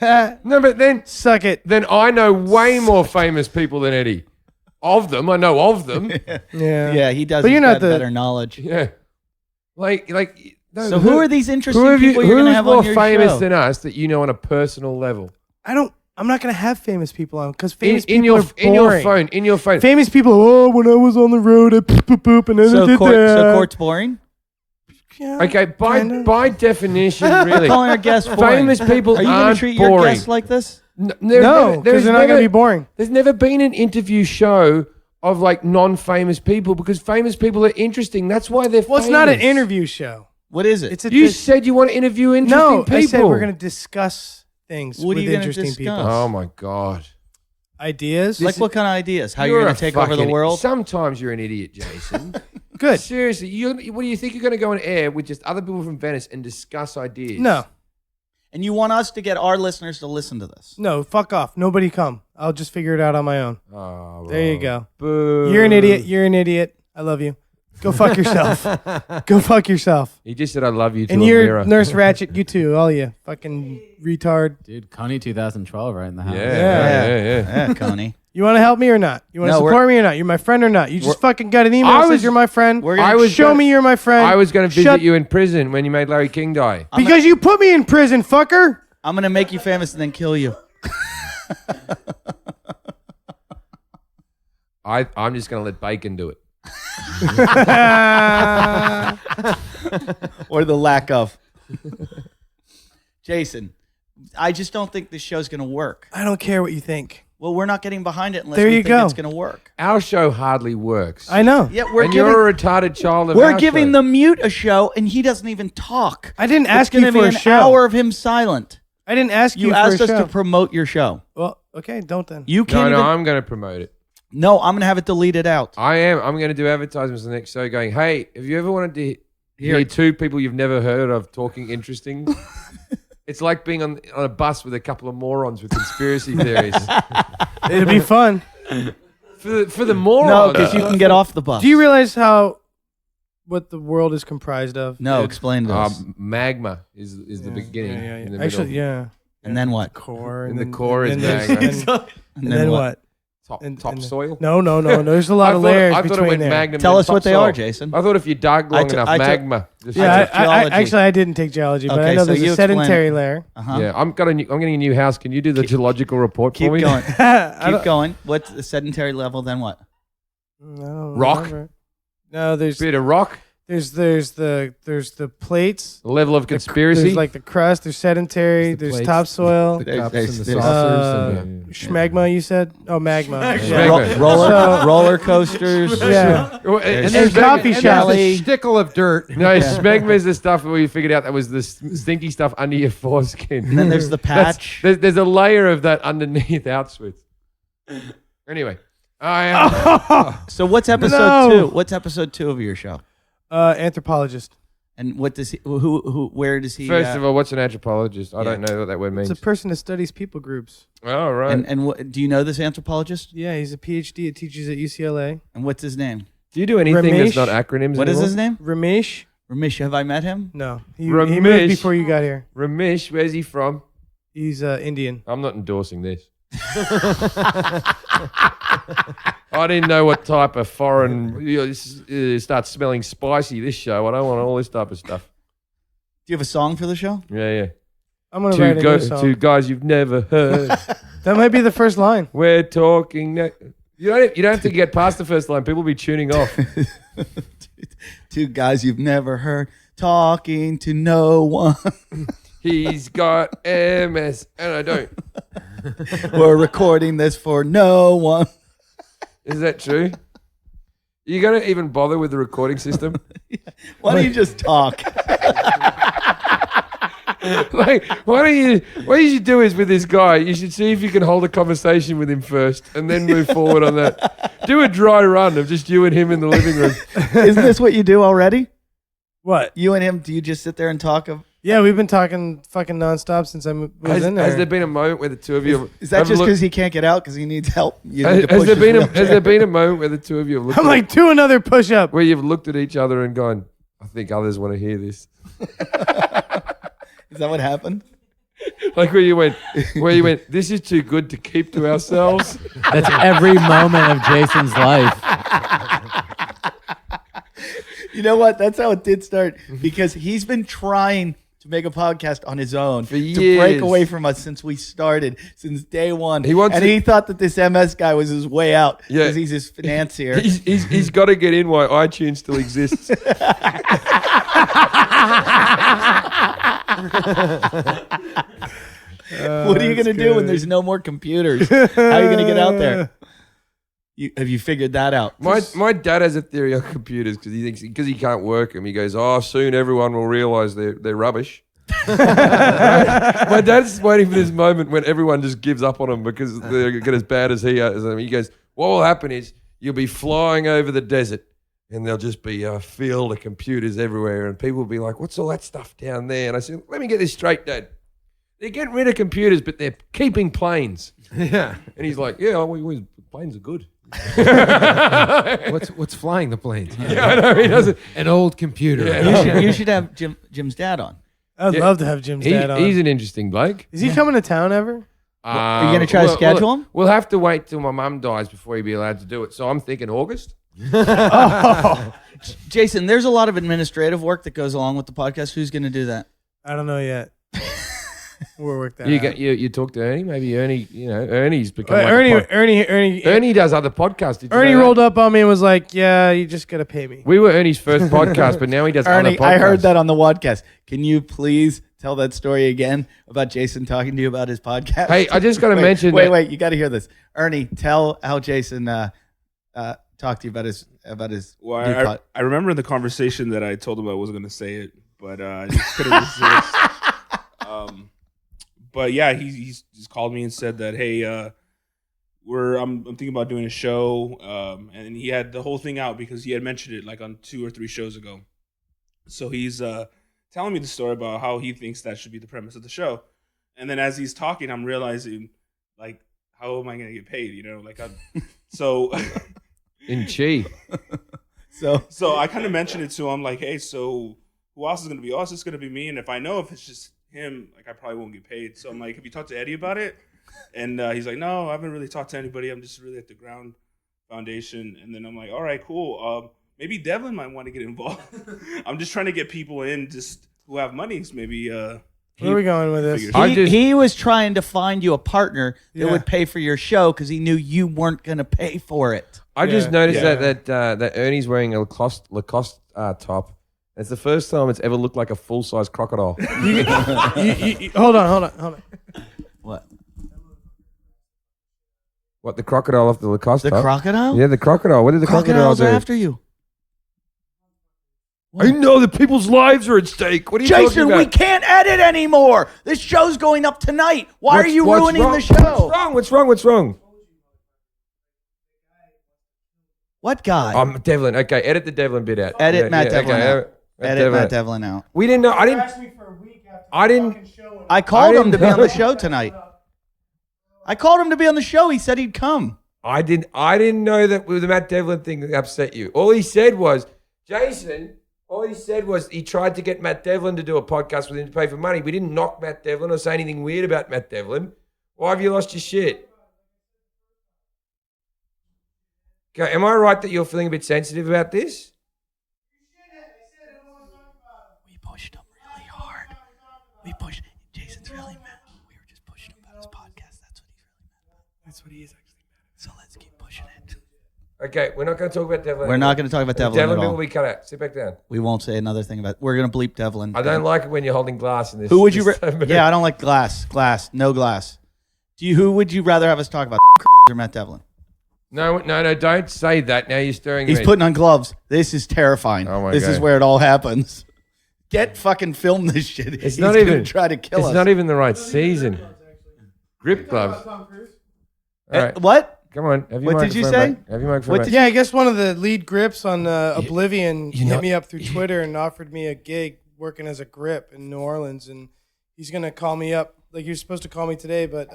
No, but then Suck it. I know way more famous people than Eddie. Of them, I know of them. Yeah. Yeah, he does. But you're He's not got the- better knowledge. Yeah. Like. No, So who are these interesting who have you, people you're going to who's have more on your famous show? than us that you know on a personal level? I'm not gonna have famous people on because famous In people are boring. in your phone. Famous people. Oh, when I was on the road, I poop poop poop, and then I So, did that. court's boring? Yeah, Okay, kinda. by definition, really, Calling our guests boring. famous people Are you going aren't to treat your boring. guests like this? No, because they're not gonna be boring. There's never been an interview show of like non-famous people because famous people are interesting. That's why they're Well, famous. it's not an interview show. What is it? It's a You said you want to interview interesting no. people. I said we're gonna discuss things What are with you gonna interesting discuss? people. Oh my god. Ideas. like what kind of ideas? How You're you're a going to take over the fucking- world? Sometimes you're an idiot, Jason. Good. Seriously, what do you think you're going to go on air with just other people from Venice and discuss ideas? No. And you want us to get our listeners to listen to this? No. Fuck off. Nobody come. I'll just figure it out on my own. Oh, There you go. boo. You're an idiot. You're an idiot. I love you. Go fuck yourself. Go fuck yourself. He just said I love you to And a you're mirror. Nurse Ratchet. You too. All you fucking retard. Dude, Connie 2012 right in the house. Yeah. Yeah, Connie. You want to help me or not? You want to No, we're- support me or not? You're my friend or not? You just fucking got an email I that says was- you're my friend. we're gonna- I was Show gonna- me you're my friend. I was going to visit Shut- you in prison when you made Larry King die. because you put me in prison, fucker. I'm going to make you famous and then kill you. I'm just going to let Bacon do it. Or the lack of. Jason, I just don't think this show's going to work. I don't care what you think. Well, we're not getting behind it unless There we you think go. it's going to work. Our show hardly works. I know. Yeah, we're and giving, you're a retarded child of we're our giving show. the mute a show, and he doesn't even talk. I didn't ask It's you going to for be a an show. hour of him silent. I didn't ask you You for asked a us show. to promote your show. Well, okay, don't then. You No, can't no, even. I'm going to promote it. No, I'm going to have it deleted out. I am. I'm going to do advertisements the next show going, hey, have you ever wanted to hear two people you've never heard of talking interesting? It's like being on a bus with a couple of morons with conspiracy theories. It'll be fun. For the No, morons. because you can get off the bus. Do you realize what the world is comprised of? No, explain to us. Magma is the beginning. Yeah, In the Actually, middle. yeah. And then what? Core. And then- the core is there's- magma. And then what? Top And- topsoil. No. There's a lot of layers I thought it between went there. magnum. Tell then us what they topsoil. are, Jason. I thought if you dug long enough, I took- magma. just- Yeah, took geology. actually, I didn't take geology, but Okay, I know so there's you a explain sedentary it. layer. Uh-huh. Yeah, I'm getting a new house. Can you do the geological report Keep for me? going. I Keep don't- going. What's the sedentary level? Then what? I don't Rock? remember. No, there's Bit of rock. the plates. The level of conspiracy. There's like the crust. There's sedentary. There's the There's plates, topsoil. The cups there's- and the there's- saucers. and Schmagma, you said? Oh, magma. Yeah. Schmagma. Roller coasters. Yeah. Oh, There's- And smegma- coffee and shops. there's the stickle of dirt. No, smegma is the stuff where we figured out that was the stinky stuff under your foreskin. And then there's the That's- patch. There's a layer of that underneath Auschwitz. Anyway, I am. So what's episode No. 2? What's episode 2 of your show? Anthropologist. And what does he? Who? Where does he? First of all, what's an anthropologist? I Yeah. don't know what that word means. It's a person that studies people groups. Oh, right. and what, do you know this anthropologist? Yeah, he's a PhD. It teaches at UCLA. And what's his name? Do you do anything that's Ramesh? not acronyms What is anymore? his name? Ramesh? Ramesh. Have I met him? No. He Ramesh. moved before you got here. Ramesh, where's he from? He's Indian. I'm not endorsing this. I didn't know what type of foreign start smelling spicy this show. I don't want all this type of stuff. Do you have a song for the show? Yeah. I'm going to write a new song. Two guys you've never heard. That might be the first line. We're talking. You don't have to get past the first line. People will be tuning off. Two guys you've never heard talking to no one. He's got MS and I don't. We're recording this for no one. Is that true? You gonna even bother with the recording system? Why don't you just talk? Like, what you should do is with this guy, you should see if you can hold a conversation with him first and then move forward on that. Do a dry run of just you and him in the living room. Isn't this what you do already? What? You and him? Do you just sit there and talk? Yeah, we've been talking fucking nonstop since I was in there. Has there been a moment where the two of you Is that have just looked- because he can't get out because he needs help? You has, need to has push there his been a, wheelchair? has there been a moment where the two of you have looked I'm at, like, do another push up. where you've looked at each other and gone, I think others want to hear this. Is that what happened? Like where you went, this is too good to keep to ourselves. That's every moment of Jason's life. You know what? That's how it did start because he's been trying to make a podcast on his own to break years. away from us since we started, since day one. He wants to- he thought that this MS guy was his way out Yeah. because he's his financier. He's got to get in while iTunes still exists. What are you going to do when there's no more computers? How are you going to get out there? Have you figured that out? My dad has a theory on computers because he thinks because he can't work them, he goes, "Oh, soon everyone will realize they're rubbish." My dad's waiting for this moment when everyone just gives up on them because they get as bad as he is. He goes, "What will happen is you'll be flying over the desert, and there'll just be a field of computers everywhere, and people will be like, 'What's all that stuff down there?'" And I said, "Let me get this straight, Dad. They're getting rid of computers, but they're keeping planes." Yeah. And he's like, "Yeah, planes are good." What's flying the planes? Yeah, I know he doesn't. An old computer. Yeah. You should have Jim's dad on. I'd Yeah. love to have Jim's dad on. He's an interesting bloke. Is he coming to town ever? Are you going to try to schedule him? We'll have to wait till my mum dies before he'd be allowed to do it. So I'm thinking August. Jason, there's a lot of administrative work that goes along with the podcast. Who's going to do that? I don't know yet. We'll work that You out. get you talk to Ernie. Maybe Ernie. Ernie's become Well, like Ernie does other podcasts. Did you Ernie know that? rolled up on me and was like, "Yeah, you just gotta pay me." We were Ernie's first podcast, but now he does Ernie, other podcasts. I heard that on the podcast. Can you please tell that story again about Jason talking to you about his podcast? Hey, I just got to Wait, mention. Wait, that- wait! You got to hear this. Ernie, tell how Jason talked to you about his Well, new I remember in the conversation that I told him I wasn't going to say it, but I just couldn't resist. But yeah, he's just called me and said that, hey, I'm thinking about doing a show, and he had the whole thing out because he had mentioned it like on 2 or 3 shows ago. So he's telling me the story about how he thinks that should be the premise of the show, and then as he's talking, I'm realizing like, how am I going to get paid? You know, like so. in Chi. So I kind of mentioned it to him, like, hey, so who else is going to be? Oh, it's just going to be me. And if I know if it's just him, like, I probably won't get paid. So I'm like, have you talked to Eddie about it? And he's like, no, I haven't really talked to anybody. I'm just really at the ground foundation. And then I'm like, all right, cool. Maybe Devlin might want to get involved. I'm just trying to get people in just who have money. So maybe Where are we going with this? figures- he was trying to find you a partner that Yeah. would pay for your show because he knew you weren't going to pay for it. I just Yeah. noticed Yeah. that Ernie's wearing a Lacoste top. It's the first time it's ever looked like a full-size crocodile. Hold on. What? What, the crocodile off the Lacoste The top? crocodile? Yeah, the crocodile. What did the crocodile Crocodiles do? are after you. I know that people's lives are at stake. What are you talking Jason, about? we can't edit anymore. This show's going up tonight. Why are you What's ruining wrong? the show? What's wrong? What guy? Devlin. Okay, edit the Devlin bit out. Edit Matt Devlin out. Matt Edit Devlin Matt out. Devlin out. We didn't know. I didn't. I called I him to didn't be on know. the show tonight. I called him to be on the show. He said he'd come. I didn't know that with the Matt Devlin thing that upset you. All he said was, Jason. All he said was he tried to get Matt Devlin to do a podcast with him to pay for money. We didn't knock Matt Devlin or say anything weird about Matt Devlin. Why have you lost your shit? Okay, am I right that you're feeling a bit sensitive about this? We pushed him really hard. We pushed. Jason's really mad. We were just pushing him about his podcast. That's what he's really mad about. That's what he is actually. So let's keep pushing it. Okay, we're not going to talk about Devlin. We're not going to talk about Devlin Devlin at bit all. will be cut out. Sit back down. We won't say another thing about. We're going to bleep Devlin. I don't like it when you're holding glass in this. Who would you? this- Yeah, I don't like glass. No glass. Who would you rather have us talk about? Or Matt Devlin? No, don't say that. Now you're stirring He's me. putting on gloves. This is terrifying. Oh my this God. is where it all happens. Get fucking film this shit. It's He's not gonna even try to kill It's us. not even the right season. Grip gloves. All right, What? come on. Have your What did you microphone say? back. Have your microphone What back. did Yeah, I guess one of the lead grips on Oblivion you hit know- me up through Twitter and offered me a gig working as a grip in New Orleans, and he's gonna call me up. Like, you're supposed to call me today, but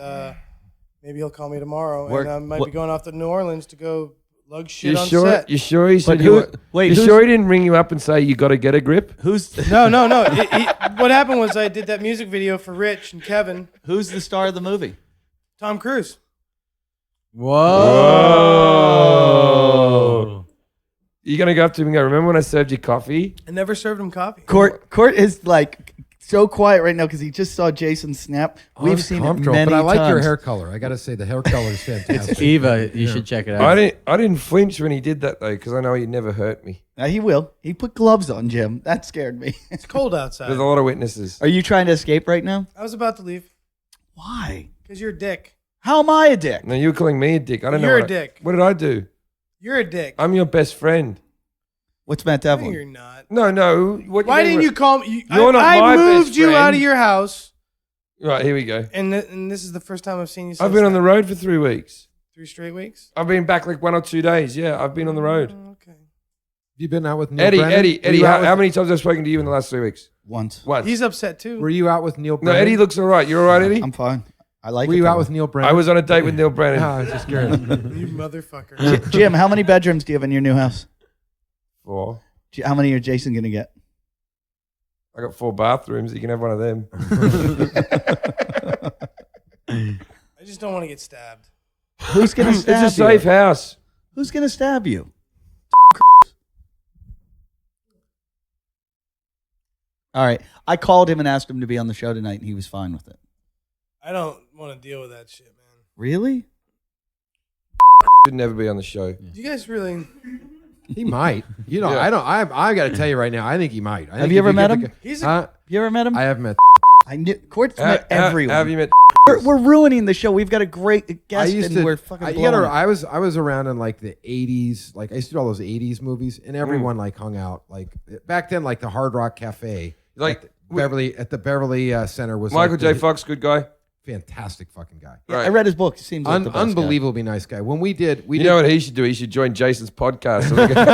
maybe he'll call me tomorrow, Work- and I might what- be going off to New Orleans to go Lug shit You on sure? set. You sure he said But you? wait, You who's- sure he didn't ring you up and say you got to get a grip? Wait, You who's, sure he didn't ring you up and say you got to get a grip? who's No. What happened was I did that music video for Rich and Kevin. who's the star of the movie? Tom Cruise. Whoa. You gonna go up to him and go? Remember when I served you coffee? I never served him coffee. Court is like so quiet right now because he just saw Jason snap. We've seen it Uncomfortable, many but I like your times. hair color. I got to say the hair color is fantastic. It's Eva. You should check it out. I didn't flinch when he did that though, because I know he'd never hurt me. He will. He put gloves on, Jim. That scared me. It's cold outside. There's a lot of witnesses. Are you trying to escape right now? I was about to leave Why? because you're a dick. How am I a dick? No, you were calling me a dick. I don't know. You're a what dick. What did I do? You're a dick. I'm your best friend. What's Matt No, Devlin? you're not. No. What? Why mean didn't you call me? You're not I my moved best you friend. out of your house, Right, here we go. and this is the first time I've seen you. I've since been on the then. road for 3 weeks. 3 straight weeks. I've been back like 1 or 2 days. Yeah, I've been on the road. Oh, okay. You been out with Neil Eddie, Brennan? Were Eddie, you out how with- many times have I spoken to you in the last 3 weeks? Once. Once. He's upset too. Were you out with Neil No, Brennan? Eddie looks all right. You're all right, Eddie? I'm fine. I like Were it. you that out way. with Neil Brennan? I was on a date with Neil Brennan. No, I was just curious. You motherfucker. Jim, how many bedrooms do you have in your new house? 4. How many are Jason going to get? I got 4 bathrooms. You can have one of them. I just don't want to get stabbed. Who's going to It's stab a safe you? house. Who's going to stab you? All right. I called him and asked him to be on the show tonight, and he was fine with it. I don't want to deal with that shit, man. Really? Should never be on the show. Do you guys really? He might. You know, Yeah. I don't. I got to tell you right now. I think he might. I think you if ever met get him? the guy- He's Huh? You ever met him? I have met. I knew Court's met How everyone. have you met? We're ruining the show. We've got a great guest, and we're fucking you blowing gotta- it. I was around in like the 80s. Like I used to do all those 80s movies, and everyone like hung out. Like back then, like the Hard Rock Cafe, Like, at the Beverly Center was Michael like J. the- Fox, good guy. fantastic fucking guy. Right. I read his book. He seems like the best guy. Unbelievably nice guy. When we did, You know what he should do? He should join Jason's podcast. So we can-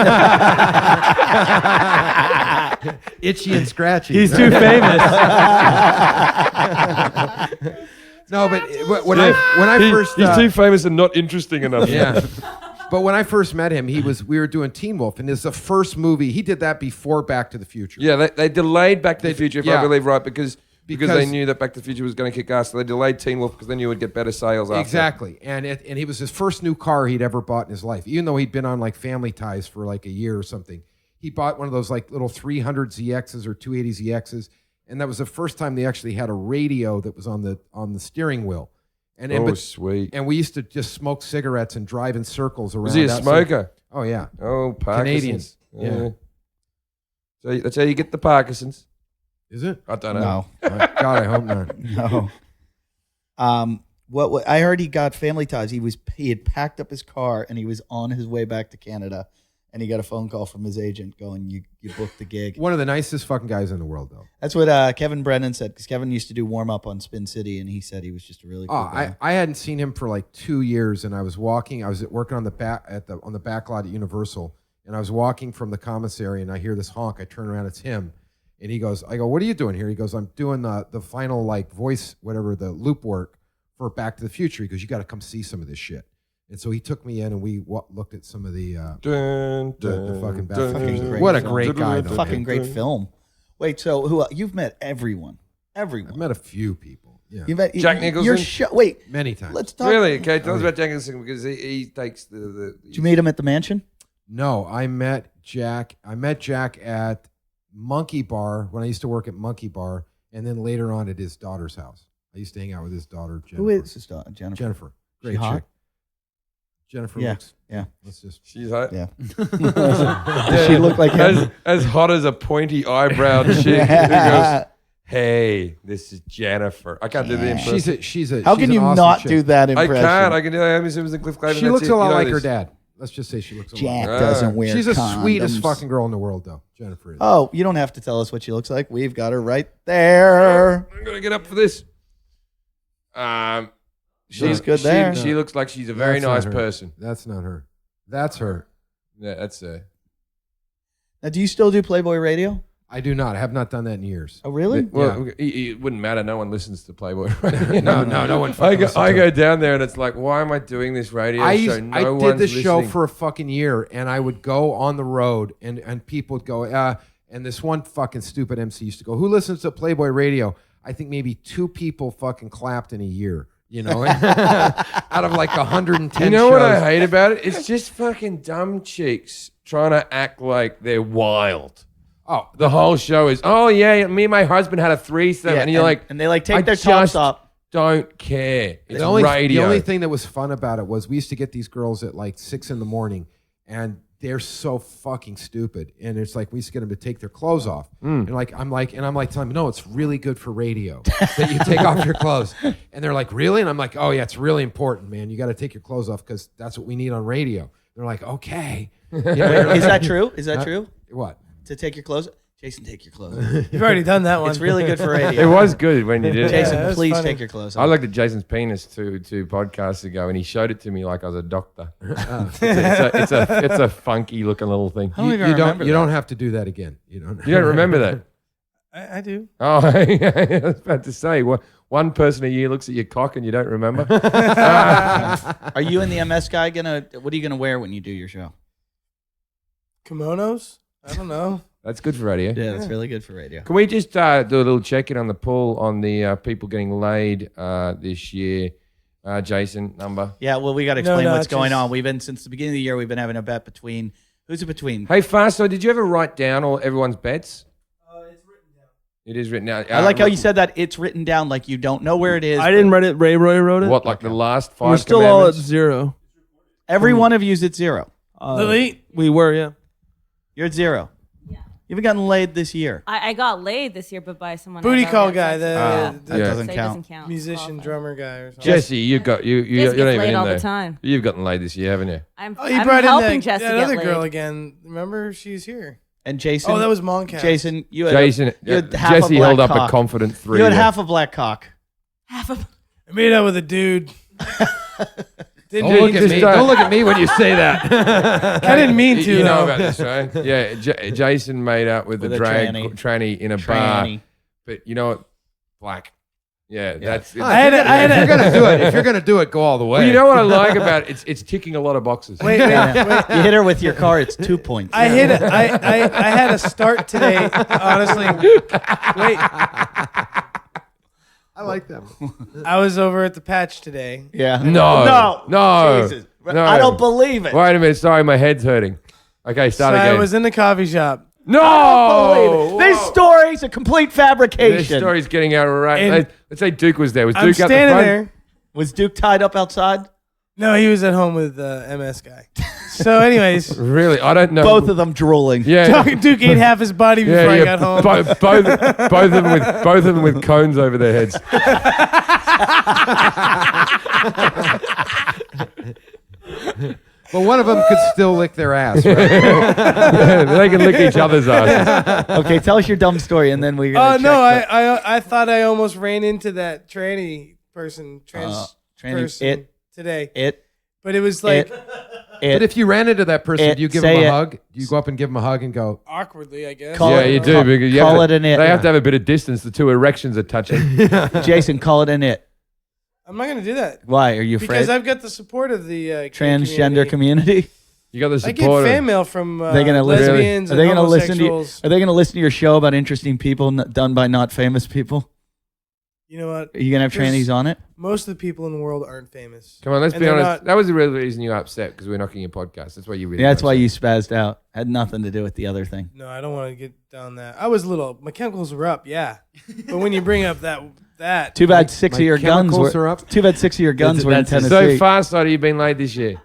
Itchy and Scratchy. He's too famous. No, but when I first he's too famous and not interesting enough. yeah. But when I first met him, we were doing Teen Wolf, and it's the first movie he did that before Back to the Future. Yeah, they delayed Back to the Future, if I yeah. believe right, because they Because- knew that Back to the Future was going to kick ass. So they delayed Teen Wolf because they knew it would get better sales after. Exactly, and it was his first new car he'd ever bought in his life. Even though he'd been on like Family Ties for like a year or something, he bought one of those like little 300 ZXs or 280 ZXs, and that was the first time they actually had a radio that was on the steering wheel. And Oh, sweet. And we used to just smoke cigarettes and drive in circles around. Was he a outside- smoker? Oh yeah, Oh, Parkinson's. Canadian. Yeah. So that's how you get the Parkinson's. is it? I don't know. No. God, I hope not. No. What I heard he got Family Ties. He had packed up his car and he was on his way back to Canada, and he got a phone call from his agent going, "You booked the gig." One of the nicest fucking guys in the world, though. That's what Kevin Brennan said, because Kevin used to do warm up on Spin City, and he said he was just a really cool Oh, guy. I hadn't seen him for like 2 years, and I was working on the back on the back lot at Universal, and I was walking from the commissary, and I hear this honk. I turn around, it's him, and he goes, I go, "What are you doing here?" He goes, "I'm doing the final like voice, whatever, the loop work for Back to the Future." He goes, "You got to come see some of this shit." And so he took me in, and we looked at some of the Dun, the fucking Back to the Fucking Future. great What a film. great guy! though, Fucking man. great film. Wait, so who you've met everyone? Everyone. I've met a few people. Yeah, You met Jack Nicholson? Wait, many times. let's talk. Really? Okay, tell us about Jack Nicholson because he takes the Did you meet him at the mansion? No, I met Jack. I met Jack at Monkey Bar when I used to work at Monkey Bar, and then later on at his daughter's house. I used to hang out with his daughter, Jennifer. Who is his daughter? Jennifer. Jennifer? She Great hot? chick. Jennifer Yeah, looks. yeah. Let's just. She's hot. Yeah. Does she look like him? As hot as a pointy eyebrowed chick who goes, "Hey, this is Jennifer." I can't do the impression. She's a. How she's can an you awesome not chick. do that I impression? can't. I can do that. Amy Simmons and Cliff Clavin. She that's looks it. a lot You know like her this. dad. Let's just say she looks a Jack lot. doesn't wear She's the condoms. sweetest fucking girl in the world, though. Jennifer is. Oh, you don't have to tell us what she looks like. We've got her right there. I'm gonna get up for this. She's good there. She looks like she's a very That's not nice her. person. That's not her. That's her. Yeah, that's her. Now, do you still do Playboy Radio? I do not. I have not done that in years. Oh, really? Well, it wouldn't matter. No one listens to Playboy. No one. I go down there and it's like, why am I doing this radio show? No I did one's this show listening. for a fucking year, and I would go on the road, and people would go, and this one fucking stupid MC used to go, who listens to Playboy Radio? I think maybe 2 people fucking clapped in a year, you know, out of like 110 You know shows. what I hate about it? It's just fucking dumb chicks trying to act like they're wild. Oh, The whole show is, oh yeah, me and my husband had a threesome, Yeah, and you're like, and they like take I their tops just off. Don't care. It's the only radio. thing that was fun about it was we used to get these girls at like 6 a.m, and they're so fucking stupid. And it's like we used to get them to take their clothes off. And I'm like telling them, no, it's really good for radio that you take off your clothes. And they're like, really? And I'm like, oh yeah, it's really important, man. You got to take your clothes off because that's what we need on radio. They're like, okay. Yeah, Is that true? Is that true? What? To take your clothes? Jason, take your clothes off. You've already done that one. It's really good for radio. It was good when you did it. Jason, Yeah, that's please funny. take your clothes I off. looked at Jason's penis two podcasts ago, and he showed it to me like I was a doctor. It's a funky looking little thing. I don't even remember You that. don't have to do that again. You don't. You don't remember that? I do. Oh, I was about to say, one person a year looks at your cock and you don't remember. Are you and the MS guy what are you gonna wear when you do your show? Kimonos? I don't know. That's good for radio. Yeah, that's really good for radio. Can we just do a little check-in on the poll on the people getting laid this year? Jason, number. Yeah, well, we got to explain what's going notches. on. We've been, since the beginning of the year, we've been having a bet between, who's it between? Hey, Fasto, did you ever write down all everyone's bets? It's written down. It is written down. I like how you said that it's written down like you don't know where it is. I didn't write it. Ray Roy wrote it. What, like the last 5 We're still all at commandments? 0. Every one of you's at 0. Lily? We were, yeah. You're at 0. Yeah. You haven't gotten laid this year. I got laid this year, but by someone. Booty I've call already had guy, sex the, with. That Yeah. doesn't So it count. doesn't count. musician, Qualified. drummer guy or something. Jesse, you're Jess not even gets in laid all there. the time. You've gotten laid this year, haven't you? I'm, Oh, you I'm brought helping in Jess that to get other laid. girl again. Remember? She's here. And Jason. Oh, that was Moncast. Jason. You had Jason, you had half a Jesse black held up cock. a confident 3. You had there. half a black cock. Half of. I made out with a dude. Didn't Don't look do- at me. Don't look at me when you say that. I didn't mean to. You know though. about this, right? Yeah, Jason made out with With a a drag tranny. in a bar. Tranny. But you know what? Black. Yeah, that's. If you're gonna do it, go all the way. Well, you know what I like about it? It's ticking a lot of boxes. Wait. Yeah. You hit her with your car, it's 2 points. I hit it. I had a start today. Honestly, wait. I like that. I was over at the patch today. Yeah. No. Jesus. No. I don't believe it. Wait a minute. Sorry, my head's hurting. Okay, So start again. I was in the coffee shop. No. Believe it. This story's a complete fabrication. This story's getting out right. And- Let's say Duke was there. Was I'm Duke out the standing front? there. Was Duke tied up outside? No, he was at home with the MS guy. So, anyways, Really? I don't know. Both of them drooling. Yeah. Duke ate half his body before I got home. Both of them with cones over their heads. But one of them could still lick their ass. Right? Yeah, they can lick each other's asses. Okay, tell us your dumb story, and then we're Oh gonna. no, check I thought I almost ran into that tranny person, tranny person today. it. But it was like But if you ran into that person, do you give say him a it. hug? Do you go up and give him a hug and go, awkwardly, I guess. Call Yeah, it- you do. call- Because you call have it an it. They have to have a bit of distance. The two erections are touching. Jason, call it an it. I'm not gonna do that Why are you afraid? because I've got the support of the gay Transgender community. You got the I support. get fan mail from They're gonna listen. lesbians Are they and gonna listen to you? homosexuals. Are they gonna listen to your show about interesting people done by not famous people? You know what? Are you gonna have There's- trannies on it? Most of the people in the world aren't famous. Come on, let's And be they're honest. not- That was the real reason you were upset because we're knocking your podcast. That's why you really. Yeah, that's were why upset. you spazzed out. Had nothing to do with the other thing. No, I don't want to get down that. I was little. My chemicals were up, yeah. But when you bring up that Too bad six my of your guns chemicals were are up? Too bad 6 of your guns were in So Tennessee. far, side, you been laid this year?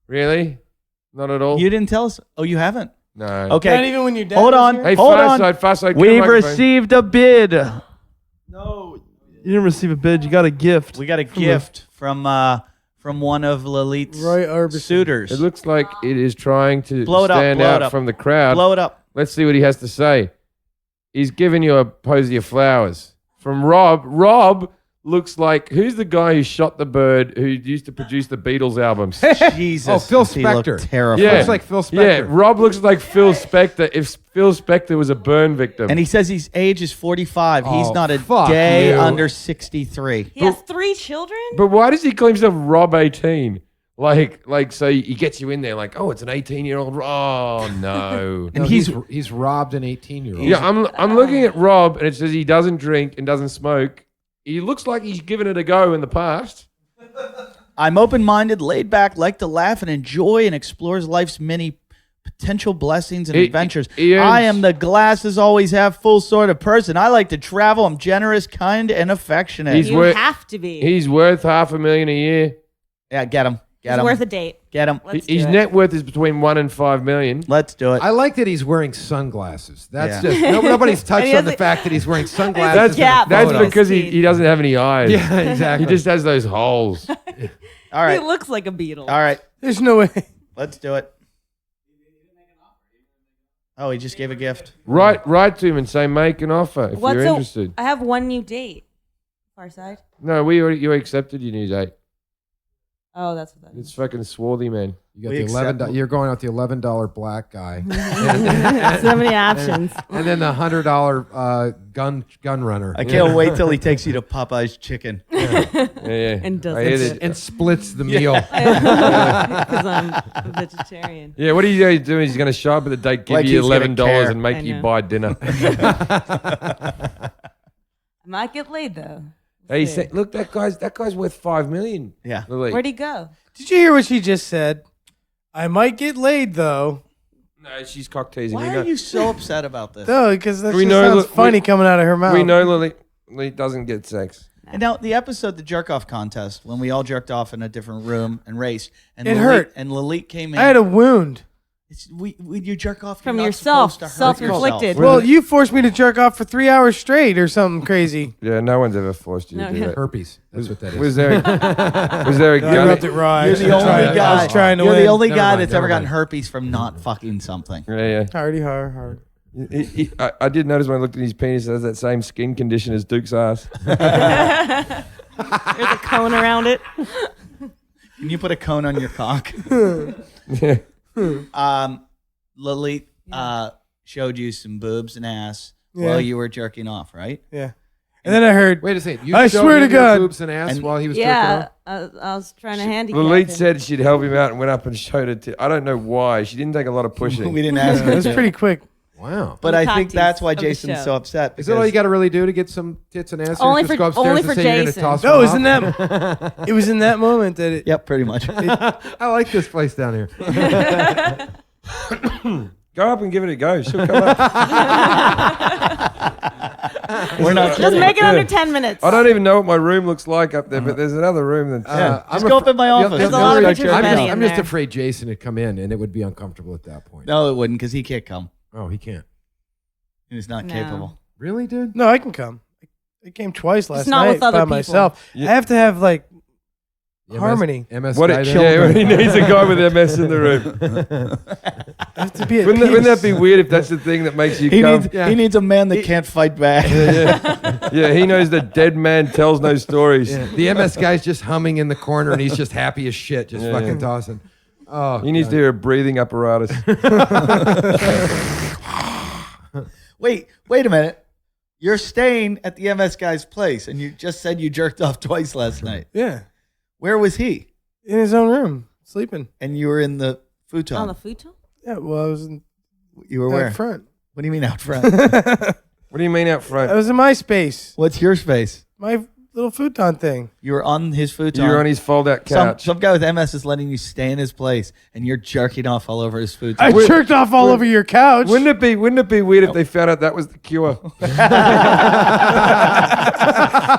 Really? Not at all. You didn't tell us. Oh, you haven't. No. Okay. Not even when your dad Hold was on. here? Hey, Hold far on. side, far side. We've received a bid. No, you didn't receive a bid. You got a gift. We got a gift from one of Lalit's Roy Orbison. suitors. It looks like it is trying to Blow it up, stand blow it out up. from the crowd. Blow it up. Let's see what he has to say. He's giving you a posy of flowers from Rob. Rob, looks like who's the guy who shot the bird who used to produce the Beatles albums? Jesus. Oh, Phil does he look Spector. terrifying. Yeah. Looks like Phil Yeah, Spector. Rob looks like Phil Spector. If Phil Spector was a burn victim, And he says his age is 45. He's Oh, not a fuck day you. under 63. He has 3 children. but why does he call himself Rob 18? Like, so he gets you in there, like, oh, it's an 18-year-old. Oh no. No, And he's robbed an 18-year-old. Yeah, I'm looking at Rob, and it says he doesn't drink and doesn't smoke. He looks like he's given it a go in the past. I'm open-minded, laid back, like to laugh and enjoy and explores life's many potential blessings and He- adventures. he earns- I am the glasses always have full sort of person. I like to travel. I'm generous, kind, and affectionate. He's You wor- have to be. He's worth $500,000 a year. Yeah, get him. Get He's him. worth a date. Get him. Let's do His it. net worth is between $1 and $5 million. Let's do it. I like that he's wearing sunglasses. That's Yeah. just nobody's And touched he on the has fact that he's wearing That's, sunglasses. in a gap. that's photo. because he doesn't have any eyes. Yeah, exactly. He just has those holes. All He right. looks like a beetle. All right. There's no way. Let's do it. Oh, he just gave a gift. Write to him and say make an offer if What's you're a- interested. I have one new date. Far side. No, you accepted your new date. Oh, that's what that It's is. fucking swarthy, man. You got We the accept- $11. You're going out the $11 black guy, So many options. and then the $100 gun runner. I can't wait till he takes you to Popeye's Chicken. Yeah. And does I hear it. that- and splits the meal. Because I'm a vegetarian. Yeah, what are you guys doing? He's going to show up at the date, give Like you he's gonna $11 care. and make I you know. buy dinner. I might get laid though. Hey, See. look, that guy's worth $5 million. Yeah. Lily. Where'd he go? Did you hear what she just said? I might get laid though. No, she's cock teasing. Why we are know, you so upset about this? No, because that We just know sounds that- funny we- coming out of her mouth. we know Lily doesn't get sex. And now the episode, the jerk off contest, when we all jerked off in a different room and raced, and It Lalit- hurt. And Lalit came in. I had a wound. When you jerk off From you're not yourself, supposed to hurt self-inflicted. yourself. Well, you forced me to jerk off for 3 hours straight or something crazy. Yeah, no one's ever forced you No, to do no. that. Herpes. That's what that is. Was there a You gun? rubbed it right. You're the only I guy. was trying to You're win. the only Never guy mind, that's never ever gotten mind. herpes from not fucking something. Yeah. Hardy hard. I did notice when I looked at his penis, it has that same skin condition as Duke's ass. There's a cone around it. Can you put a cone on your cock? Yeah. Lalit showed you some boobs and ass Yeah. while you were jerking off, right? Yeah. And then I heard, Wait a second. You I showed swear him to your God. boobs and ass And- while he was jerking Yeah, off? I was trying to handicap Lalit him. said she'd help him out and went up and showed it to. I don't know why. She didn't take a lot of pushing. We didn't ask it her was to. pretty quick. Wow. But The I think cocktease that's why of the Jason's show. so upset. Is that all you because- got to really do to get some tits and ass? Or Only just for- go upstairs only and for say you're gonna Jason. toss No, one isn't off? that? It was in that moment that it. Yep, pretty much. I like this place down here. Go up and give it a go. She'll come up. We're not Just kidding. make it under 10 minutes. I don't even know what my room looks like up there, but there's another room that's. Just go up in my office. There's a lot of pictures of I'm, Benny just, in I'm just there. afraid Jason would come in and it would be uncomfortable at that point. No, it wouldn't, because he can't come. Oh, he can't. He's not No. capable. Really, dude? No, I can come. I came twice last not night with other by people. myself. Yeah. I have to have like MS harmony. MS What guy it, there? yeah, he needs a guy with MS in the room. I have to be at Wouldn't that peace. be weird if that's the thing that makes you He come? needs, he needs a man that can't fight back. Yeah, he knows that dead man tells no stories. Yeah, the MS guy's just humming in the corner and he's just happy as shit, just Yeah, fucking yeah. tossing. Oh, He needs God. to hear a breathing apparatus. Wait a minute. You're staying at the MS guy's place, and you just said you jerked off twice last night. Yeah, Where was he? in his own room, sleeping. And you were in the On futon. the futon? Yeah, well, I was in You were where? out front. What do you mean out front? What do you mean out I front? was in my space, What's your space? my little futon thing. You were on his futon. You're on his fold-out some, couch. some guy with MS is letting you stay in his place, and you're jerking off all over his futon. I jerked off all over your couch. Wouldn't it be weird if they found out that was the cure?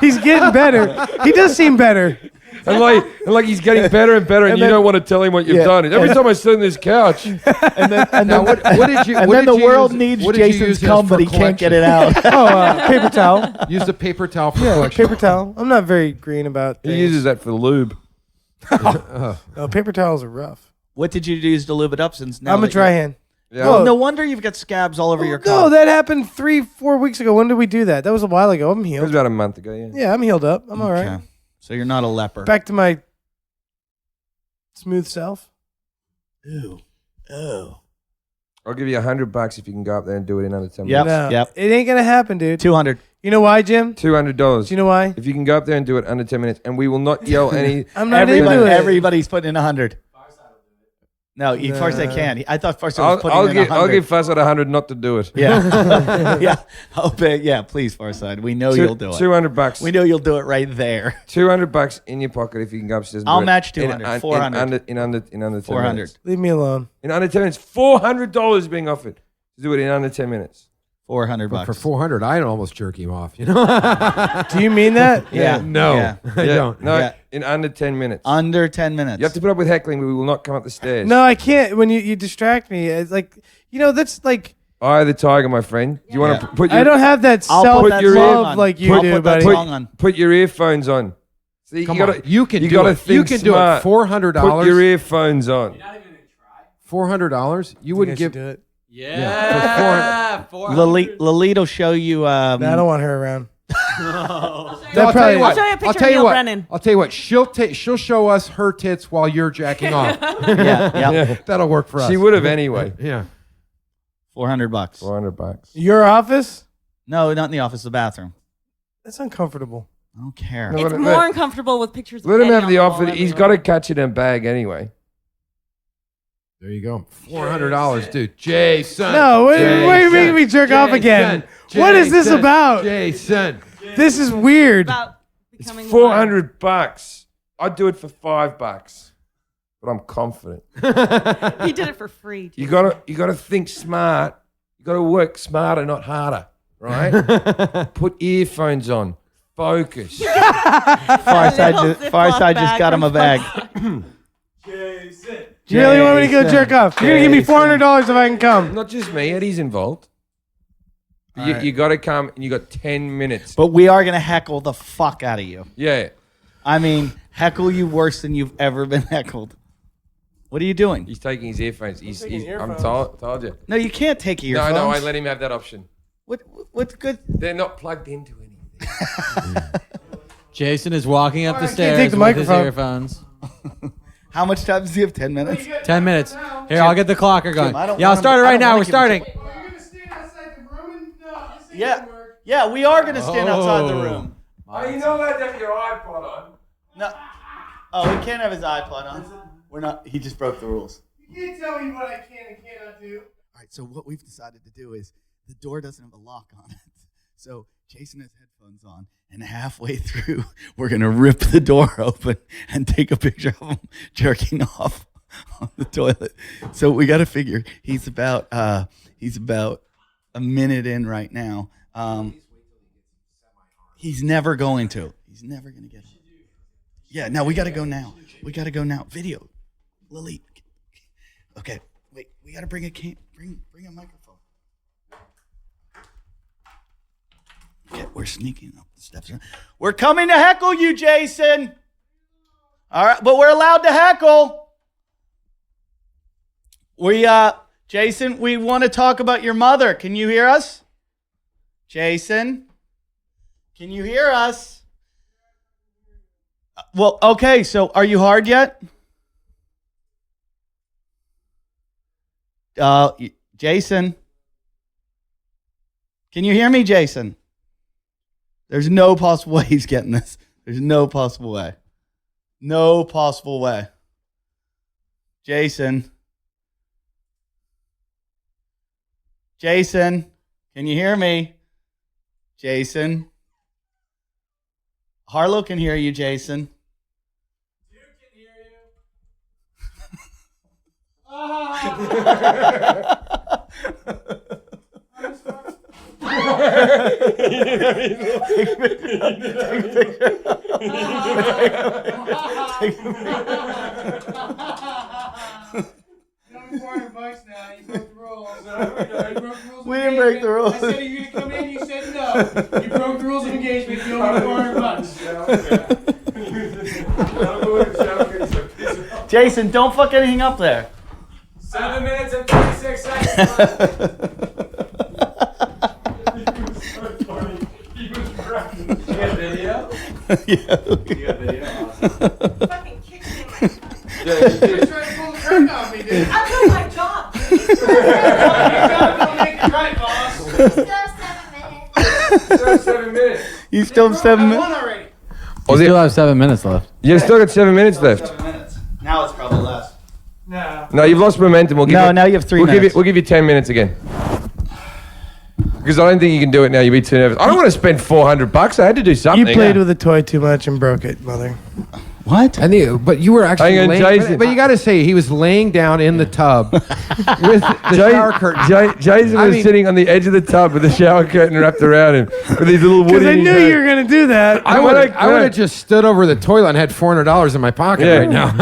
He's getting better. He does seem better. And like he's getting better and better, and, you then- don't want to tell him what you've Yeah. done. Every time I sit on this couch, and Now, what did you? and what then did the you world use- needs what did you Jason's use cum, for but he can't get collection? it out. Oh, paper towel. Use the paper towel for Yeah, collection. paper towel. I'm not very green about he things. uses that for lube. No, paper towels are rough. What did you use to lube it up? Since now I'm a that dry you're- hand. Yeah. Well, no wonder you've got scabs all over your No, cock. that happened 3-4 weeks ago. When did we do that? That was a while ago. I'm It was healed. about a month ago. Yeah. Yeah, I'm healed up. I'm all right. Okay. So you're not a leper. Back to my smooth self. Ew. Oh. I'll give you $100 if you can go up there and do it in under 10 Yep. minutes. No, it ain't gonna happen, dude. 200. You know why, Jim? $200. Do you know why? If you can go up there and do it under 10 minutes, and we will not yell any. I'm not into it. Everybody's putting in 100. No, Farside can't. I thought Farside was putting in 100. I'll give Farside 100 not to do it. Yeah. Yeah. I'll pay. Yeah, please, Farside. We know you'll do it. $200. We know you'll do it right there. $200 in your pocket if you can go upstairs. And I'll do it match 200. 400. In under 10 400. minutes. Leave me alone. In under 10 minutes. $400 being offered to do it in under 10 minutes. $400 For 400, I'd almost jerk him off. You know? Do you mean that? Yeah. No, Yeah. I don't. No, Yeah. in under 10 minutes. Under 10 minutes. You have to put up with heckling. We will not come up the stairs. No, I can't. When you distract me, it's like, that's like, Eye the tiger, my friend. Do you want to put your, I don't have that I'll put that song self-love on. like you I'll do, put that buddy. song on. put your earphones on? See, Come you gotta, on, you can you do gotta it. think You can smart. do it. $400. Put your earphones on. $400. You wouldn't give. do it. Yeah. Lalit will show you. No, I don't want her around. No, That I'll tell probably- you what. I'll show you a picture I'll tell of you Neil what. Brennan. I'll tell you what. She'll show us her tits while you're jacking off. Yeah. That'll work for us. She would have anyway. Yeah. $400. $400. Your office? No, not in the office. The bathroom. That's uncomfortable. I don't care. No, It's let- more let- uncomfortable with pictures. Let of him Eddie have on the wall offer. He's everywhere. got to catch it in a bag anyway. There you go. $400, dude. Jason. No, wait, Jason. wait, make me jerk off again. Jason. What is this Jason. about? Jason. This is weird. About It's becoming $400. I'd do it for $5, but I'm confident. one. He did it for free. Too. You gotta think smart. You gotta work smarter, not harder. Right? Put earphones on. Focus. Farside just got him a bag. Do you really want me to go jerk off? You're going to give me $400 if I can come. Not just me. Eddie's involved. You got to come, and you got 10 minutes. But we are going to heckle the fuck out of you. Yeah. I mean, heckle you worse than you've ever been heckled. What are you doing? He's taking his earphones. taking I'm earphones. told you. No, you can't take earphones. No, I let him have that option. What's good? They're not plugged into anything. Jason is walking up the can't stairs take the with his microphone. earphones. How much time does he have? 10 minutes? 10 minutes. Here, I'll get the clocker going. I don't Yeah, I'll want start it him- I right don't now. wanna We're give him starting. You're going to stand outside the room and no, this ain't Yeah. gonna work. Yeah, we are going to stand outside the room. Oh, you know that have your iPod on. No. Oh, he can't have his iPod on. We're not. He just broke the rules. You can't tell me what I can and cannot do. All right, so what we've decided to do is the door doesn't have a lock on it. So Jason has headphones on, and halfway through, we're going to rip the door open and take a picture of him jerking off on the toilet. So we got to figure he's about a minute in right now. He's never going to. He's never going to get him. Yeah, no, we got to go now. We got to go now. Video. Lily. Okay, wait. We got to bring a bring a microphone. Okay, we're sneaking up the steps. We're coming to heckle you, Jason. All right, but we're allowed to heckle. Jason, we want to talk about your mother. Can you hear us? Jason, can you hear us? Well, okay, so are you hard yet? Jason, can you hear me, Jason? There's no possible way he's getting this. There's no possible way. No possible way. Jason. Jason, can you hear me? Jason. Harlow can hear you, Jason. We didn't break the rules. I said, are you going to come in? You said no. You broke the rules of engagement. You owe me $400. Jason, don't fuck anything up there. 7 minutes and 36 6 seconds left. He was right. You got video? You got video? Awesome. Fucking kicked me in my Yeah, you did. Trying to pull the curtain off me, dude. I'm doing my job. Still have 7 minutes. You still have 7 minutes. already. You still have 7 minutes left. You still got 7 minutes left. 7 minutes. Now it's probably less. No. No, you've lost momentum. We'll give No, you, now you have 3 we'll minutes. We'll give you 10 minutes again. Because I don't think you can do it now. You'll be too nervous. I don't want to spend $400. I had to do something. You played with a toy too much and broke it, mother. What? I think, but you were actually Hang on, laying, Jason. but you got to say he was laying down in the tub with the shower curtain. Jason I was mean- sitting on the edge of the tub with the shower curtain wrapped around him with these little woody. Because I knew you were going to do that. I would have just stood over the toilet and had $400 in my pocket Yeah. right now.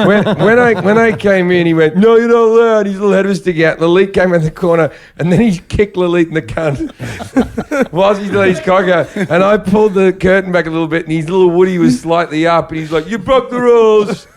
when I came in, he went, "No, you're not allowed." His little head was sticking out. Lalit came in the corner, and then he kicked Lalit in the cunt whilst he's let his cock out. And I pulled the curtain back a little bit, and his little woody was slightly up, and he's like, "You broke the rules."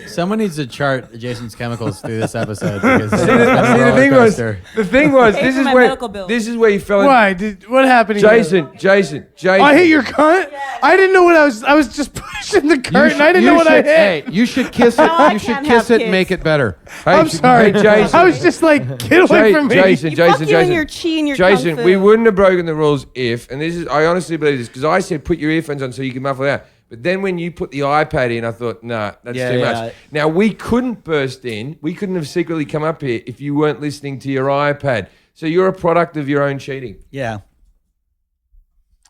Someone needs to chart Jason's chemicals through this episode. Because See, the thing was, Pay this for is my where medical bill. this is where you fell in. Why? What happened to you? Jason. I hit your cunt? I didn't know what I was just pushing the curtain. I didn't know what I hit. Hey, you should kiss it. No, I You should can't kiss have it and make kids. it better. I'm sorry. Hey, Jason. I was just like, get away from me. Jason, You fuck you Jason. in your chi and your Jason, kung fu. we wouldn't have broken the rules if, and this is, I honestly believe this, because I said put your earphones on so you can muffle it out. But then when you put the iPad in, I thought, nah, that's Yeah, too yeah. much. Now, we couldn't burst in. We couldn't have secretly come up here if you weren't listening to your iPad. So you're a product of your own cheating. Yeah.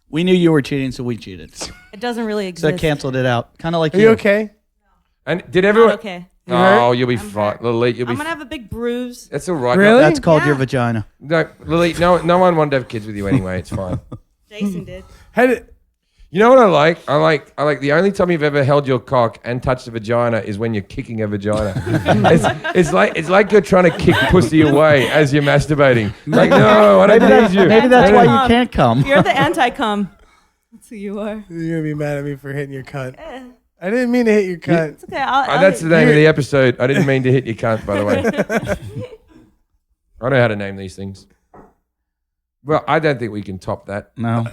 We knew you were cheating, so we cheated. It doesn't really So exist. I canceled it out. Kind of like Are you okay? And did Not everyone... okay. Oh, you'll be I'm fine. hurt. Lalit, you'll be... I'm gonna have a big bruise. That's all right. Really? That's called Yeah. your vagina. No, Lalit, no one wanted to have kids with you anyway. It's fine. Jason did. You know what I like? I like the only time you've ever held your cock and touched a vagina is when you're kicking a vagina. it's like you're trying to kick pussy away as you're masturbating. Like, no, I don't need you. Maybe that's why Come. you can't come. You're the anti-cum. That's who you are. You're going to be mad at me for hitting your cunt. I didn't mean to hit your cunt. It's okay. I'll That's the name of the episode. I didn't mean to hit your cunt, by the way. I know how to name these things. Well, I don't think we can top that. No.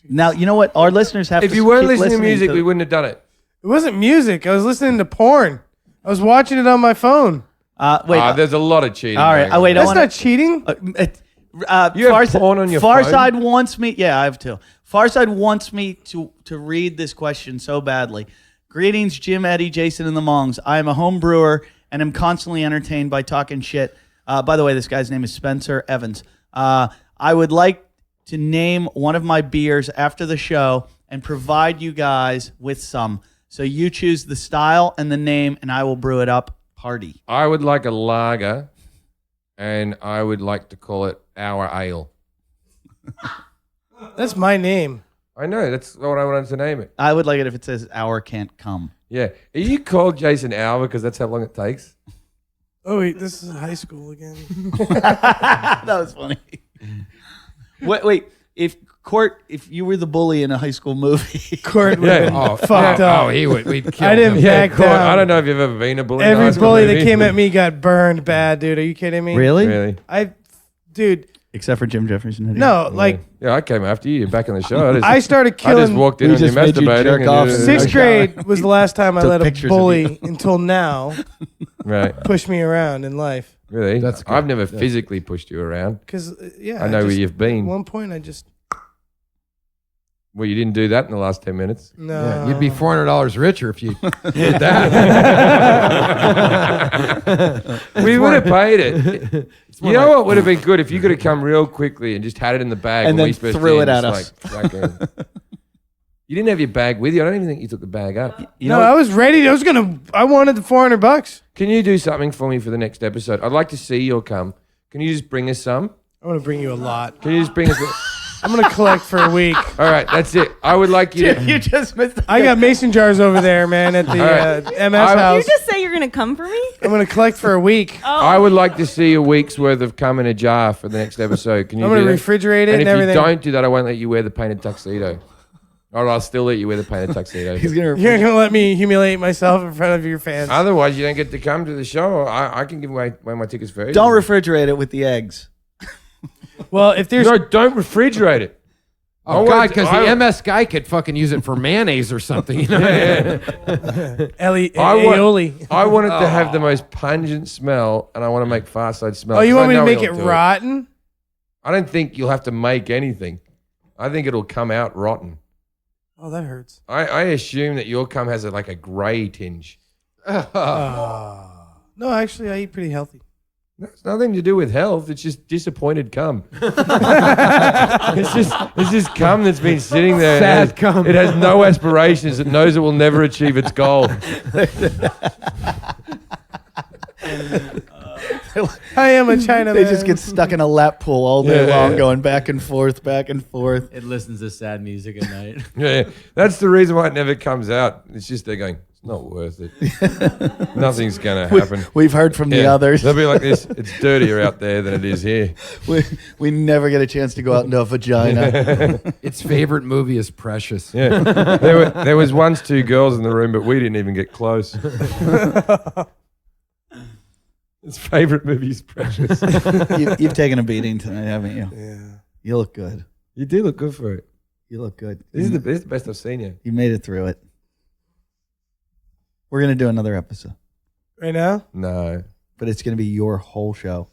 Now, you know what? Our listeners have If to you weren't keep listening to music, we wouldn't have done it. It wasn't music. I was listening to porn. I was watching it on my phone. Wait. There's a lot of cheating. All right. going on. Wait. I That's want not cheating. You have porn on your phone? Farside wants me. Yeah, I have too. Farside wants me to read this question so badly. Greetings, Jim, Eddie, Jason, and the Mongs. I am a home brewer and am constantly entertained by talking shit. By the way, this guy's name is Spencer Evans. I would like to name one of my beers after the show and provide you guys with some. So you choose the style and the name, and I will brew it up. Party. I would like a lager, and I would like to call it Our Ale. That's my name. I know, that's what I wanted to name it. I would like it if it says "Hour can't come." Yeah. Are you called Jason Hour because that's how long it takes? Oh, wait. This is high school again. That was funny. Wait. If you were the bully in a high school movie, Court would have been fucked yeah. up. Oh, he would. We'd kill I didn't him. back Court. down. I don't know if you've ever been a bully. in a high Every school bully that movie. came at me got burned bad, dude. Are you kidding me? really? Really? Dude, Except for Jim Jefferson. no, like Yeah, I came after you. You're back in the show. I started I killing. just walked in We on you just made you masturbating. jerk and off you- in the Sixth shower. grade was the last time I Took let a pictures of bully until now Right. push me around in life. Really? That's good. I've never physically pushed you around. Because, yeah. I know where just- you've been. At one point, I just. Well, you didn't do that in the last 10 minutes. No. Yeah, you'd be $400 richer if you did that. We would have paid it. You know what would have been good if you could have come real quickly and just had it in the bag And when then we first threw in, it at just like, fucking- You didn't have your bag with you. I don't even think you took the bag up. You No, know, I was ready. I wanted the $400. Can you do something for me for the next episode? I'd like to see your cum. Can you just bring us some? I'm going to bring you a lot. Can you just bring us? I'm going to collect for a week. All right, that's it. I would like you to. you just missed. I got mason jars over there, man, at the right. MS I- Did house. you just say you're gonna come for me? I'm going to collect for a week. Oh, I would like to see a week's worth of cum in a jar for the next episode. Can you I'm do going to that? refrigerate it And and if everything. you don't do that, I won't let you wear the painted tuxedo. Or I'll still let you wear the painted tuxedo. He's gonna. You're gonna let me humiliate myself in front of your fans. Otherwise, you don't get to come to the show. I can give away my tickets for you. Don't refrigerate it with the eggs. Well, if there's No, don't refrigerate it. Oh, I God, want- because I- the MS guy could fucking use it for mayonnaise or something. You know? aioli. I want it to have the most pungent smell, and I want to make Far Side smell. Oh, you 'cause want I me to know make he'll it do rotten? I don't think you'll have to make anything. I think it'll come out rotten. Oh, that hurts. I assume that your cum has a grey tinge. No, actually, I eat pretty healthy. It's nothing to do with health. It's just disappointed cum. it's just cum that's been sitting there. Sad cum. It has no aspirations. It knows it will never achieve its goal. I am a China They man. just get stuck in a lap pool all day Yeah. long, going back and forth, back and forth. It listens to sad music at night. Yeah, that's the reason why it never comes out. It's just they're going, it's not worth it. Nothing's going to happen. We've heard from the Yeah. others. They'll be like this. It's dirtier out there than it is here. We never get a chance to go out into a vagina. Its favorite movie is Precious. Yeah, there was once 2 girls in the room, but we didn't even get close. His favorite movie is Precious. You've taken a beating tonight, haven't you? Yeah. You look good. You do look good for it. You look good. This is the best I've seen you. You made it through it. We're gonna do another episode, Right now? No. but it's gonna be your whole show.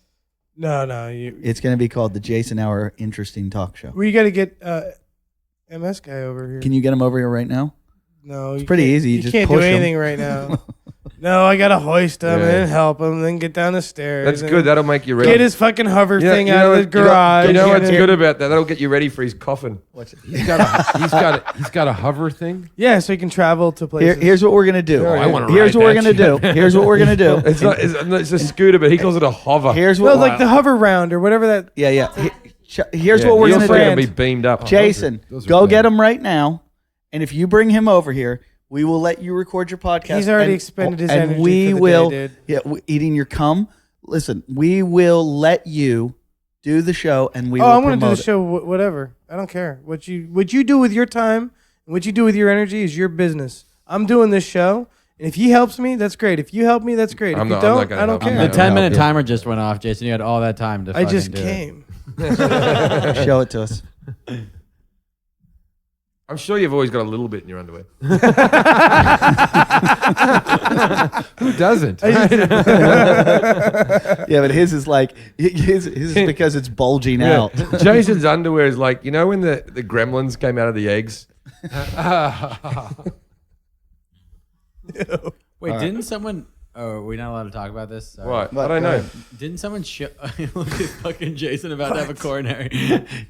No. You. It's gonna be called the Jason Hour Interesting Talk Show. We got to get MS guy over here. Can you get him over here right now? No, It's pretty easy. You You just can't push do 'em. anything right now. No, I gotta hoist him Yeah. and then help him, then get down the stairs. That's and good. That'll make you ready. Get his fucking hover You know- thing you out know of the what- you know- garage. You know what's and- good about that? That'll get you ready for his coffin. He's got a hover thing. Yeah, so he can travel to places. Here's what we're gonna do. I wanna Here's ride what we're that gonna do. Here's what we're gonna do. It's a scooter, but he calls it a hover. Here's No, what. like the hover round or whatever that. Yeah. Here's Yeah, what we're he's gonna also do. gonna be beamed up. Jason, those are go bad. get him right now, and if you bring him over here, we will let you record your podcast. He's already and- expended his and energy we for the will, day, dude. Yeah, eating your cum. Listen, we will let you do the show, and we will I'm gonna do promote the show. Whatever. I don't care what you do with your time and what you do with your energy is your business. I'm doing this show, and if he helps me, that's great. If you help me, that's great. If I'm you not- I'm not don't, gonna I don't help you. care. The Yeah. 10-minute Yeah. timer just went off, Jason. You had all that time to I fucking just do it. came. it. Show it to us. I'm sure you've always got a little bit in your underwear. Who doesn't? Yeah, but his is like his is because it's bulging out. Jason's underwear is like, you know when the gremlins came out of the eggs? Wait, didn't someone... Oh, are we not allowed to talk about this? Sorry. What? What? I don't know. Didn't someone show... Look at fucking Jason about to have a coronary.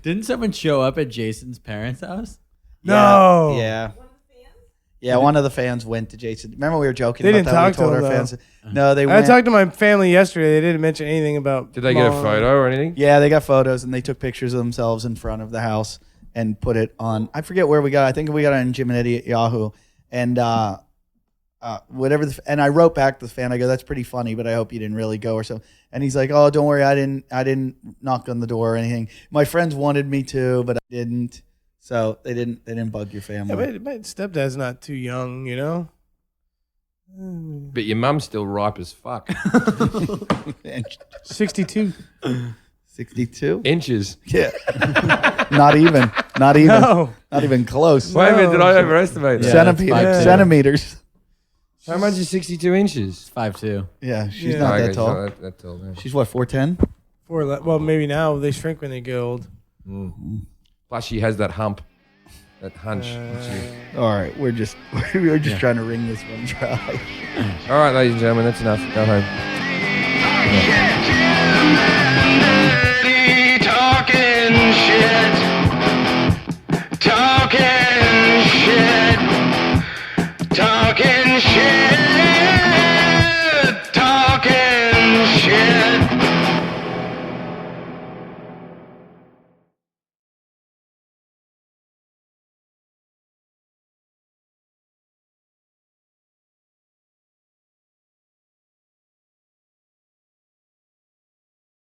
Didn't someone show up at Jason's parents' house? No. Yeah. Yeah, one of the fans went to Jason. Remember we were joking They about didn't that? talk We told to our him, fans. No, they I went. talked to my family yesterday. They didn't mention anything about. Did they get a Mom. photo or anything? Yeah, they got photos and they took pictures of themselves in front of the house and put it on. I forget where we got it. I think we got it on Jim and Eddie at Yahoo. And whatever. And I wrote back to the fan. I go, "That's pretty funny, but I hope you didn't really go or so." And he's like, "Oh, don't worry. I didn't knock on the door or anything. My friends wanted me to, but I didn't. So they didn't bug your family." Yeah, my stepdad's not too young, you know. But your mum's still ripe as fuck. 62. 62. Inches. Yeah. Not even. No. Not even close. Wait a minute, did I No. overestimate that? Yeah. Centimeters. that's 5'2". Centimeters. How much is 62 inches? 5'2". Yeah, she's Yeah. not Okay, that she's tall. not that tall, no. She's what, 4'10"? Well, maybe now they shrink when they get old. Plus, she has that hump, that hunch. All right, we're just trying to wring this one dry. All right, ladies and gentlemen, that's enough. Go home. Yeah.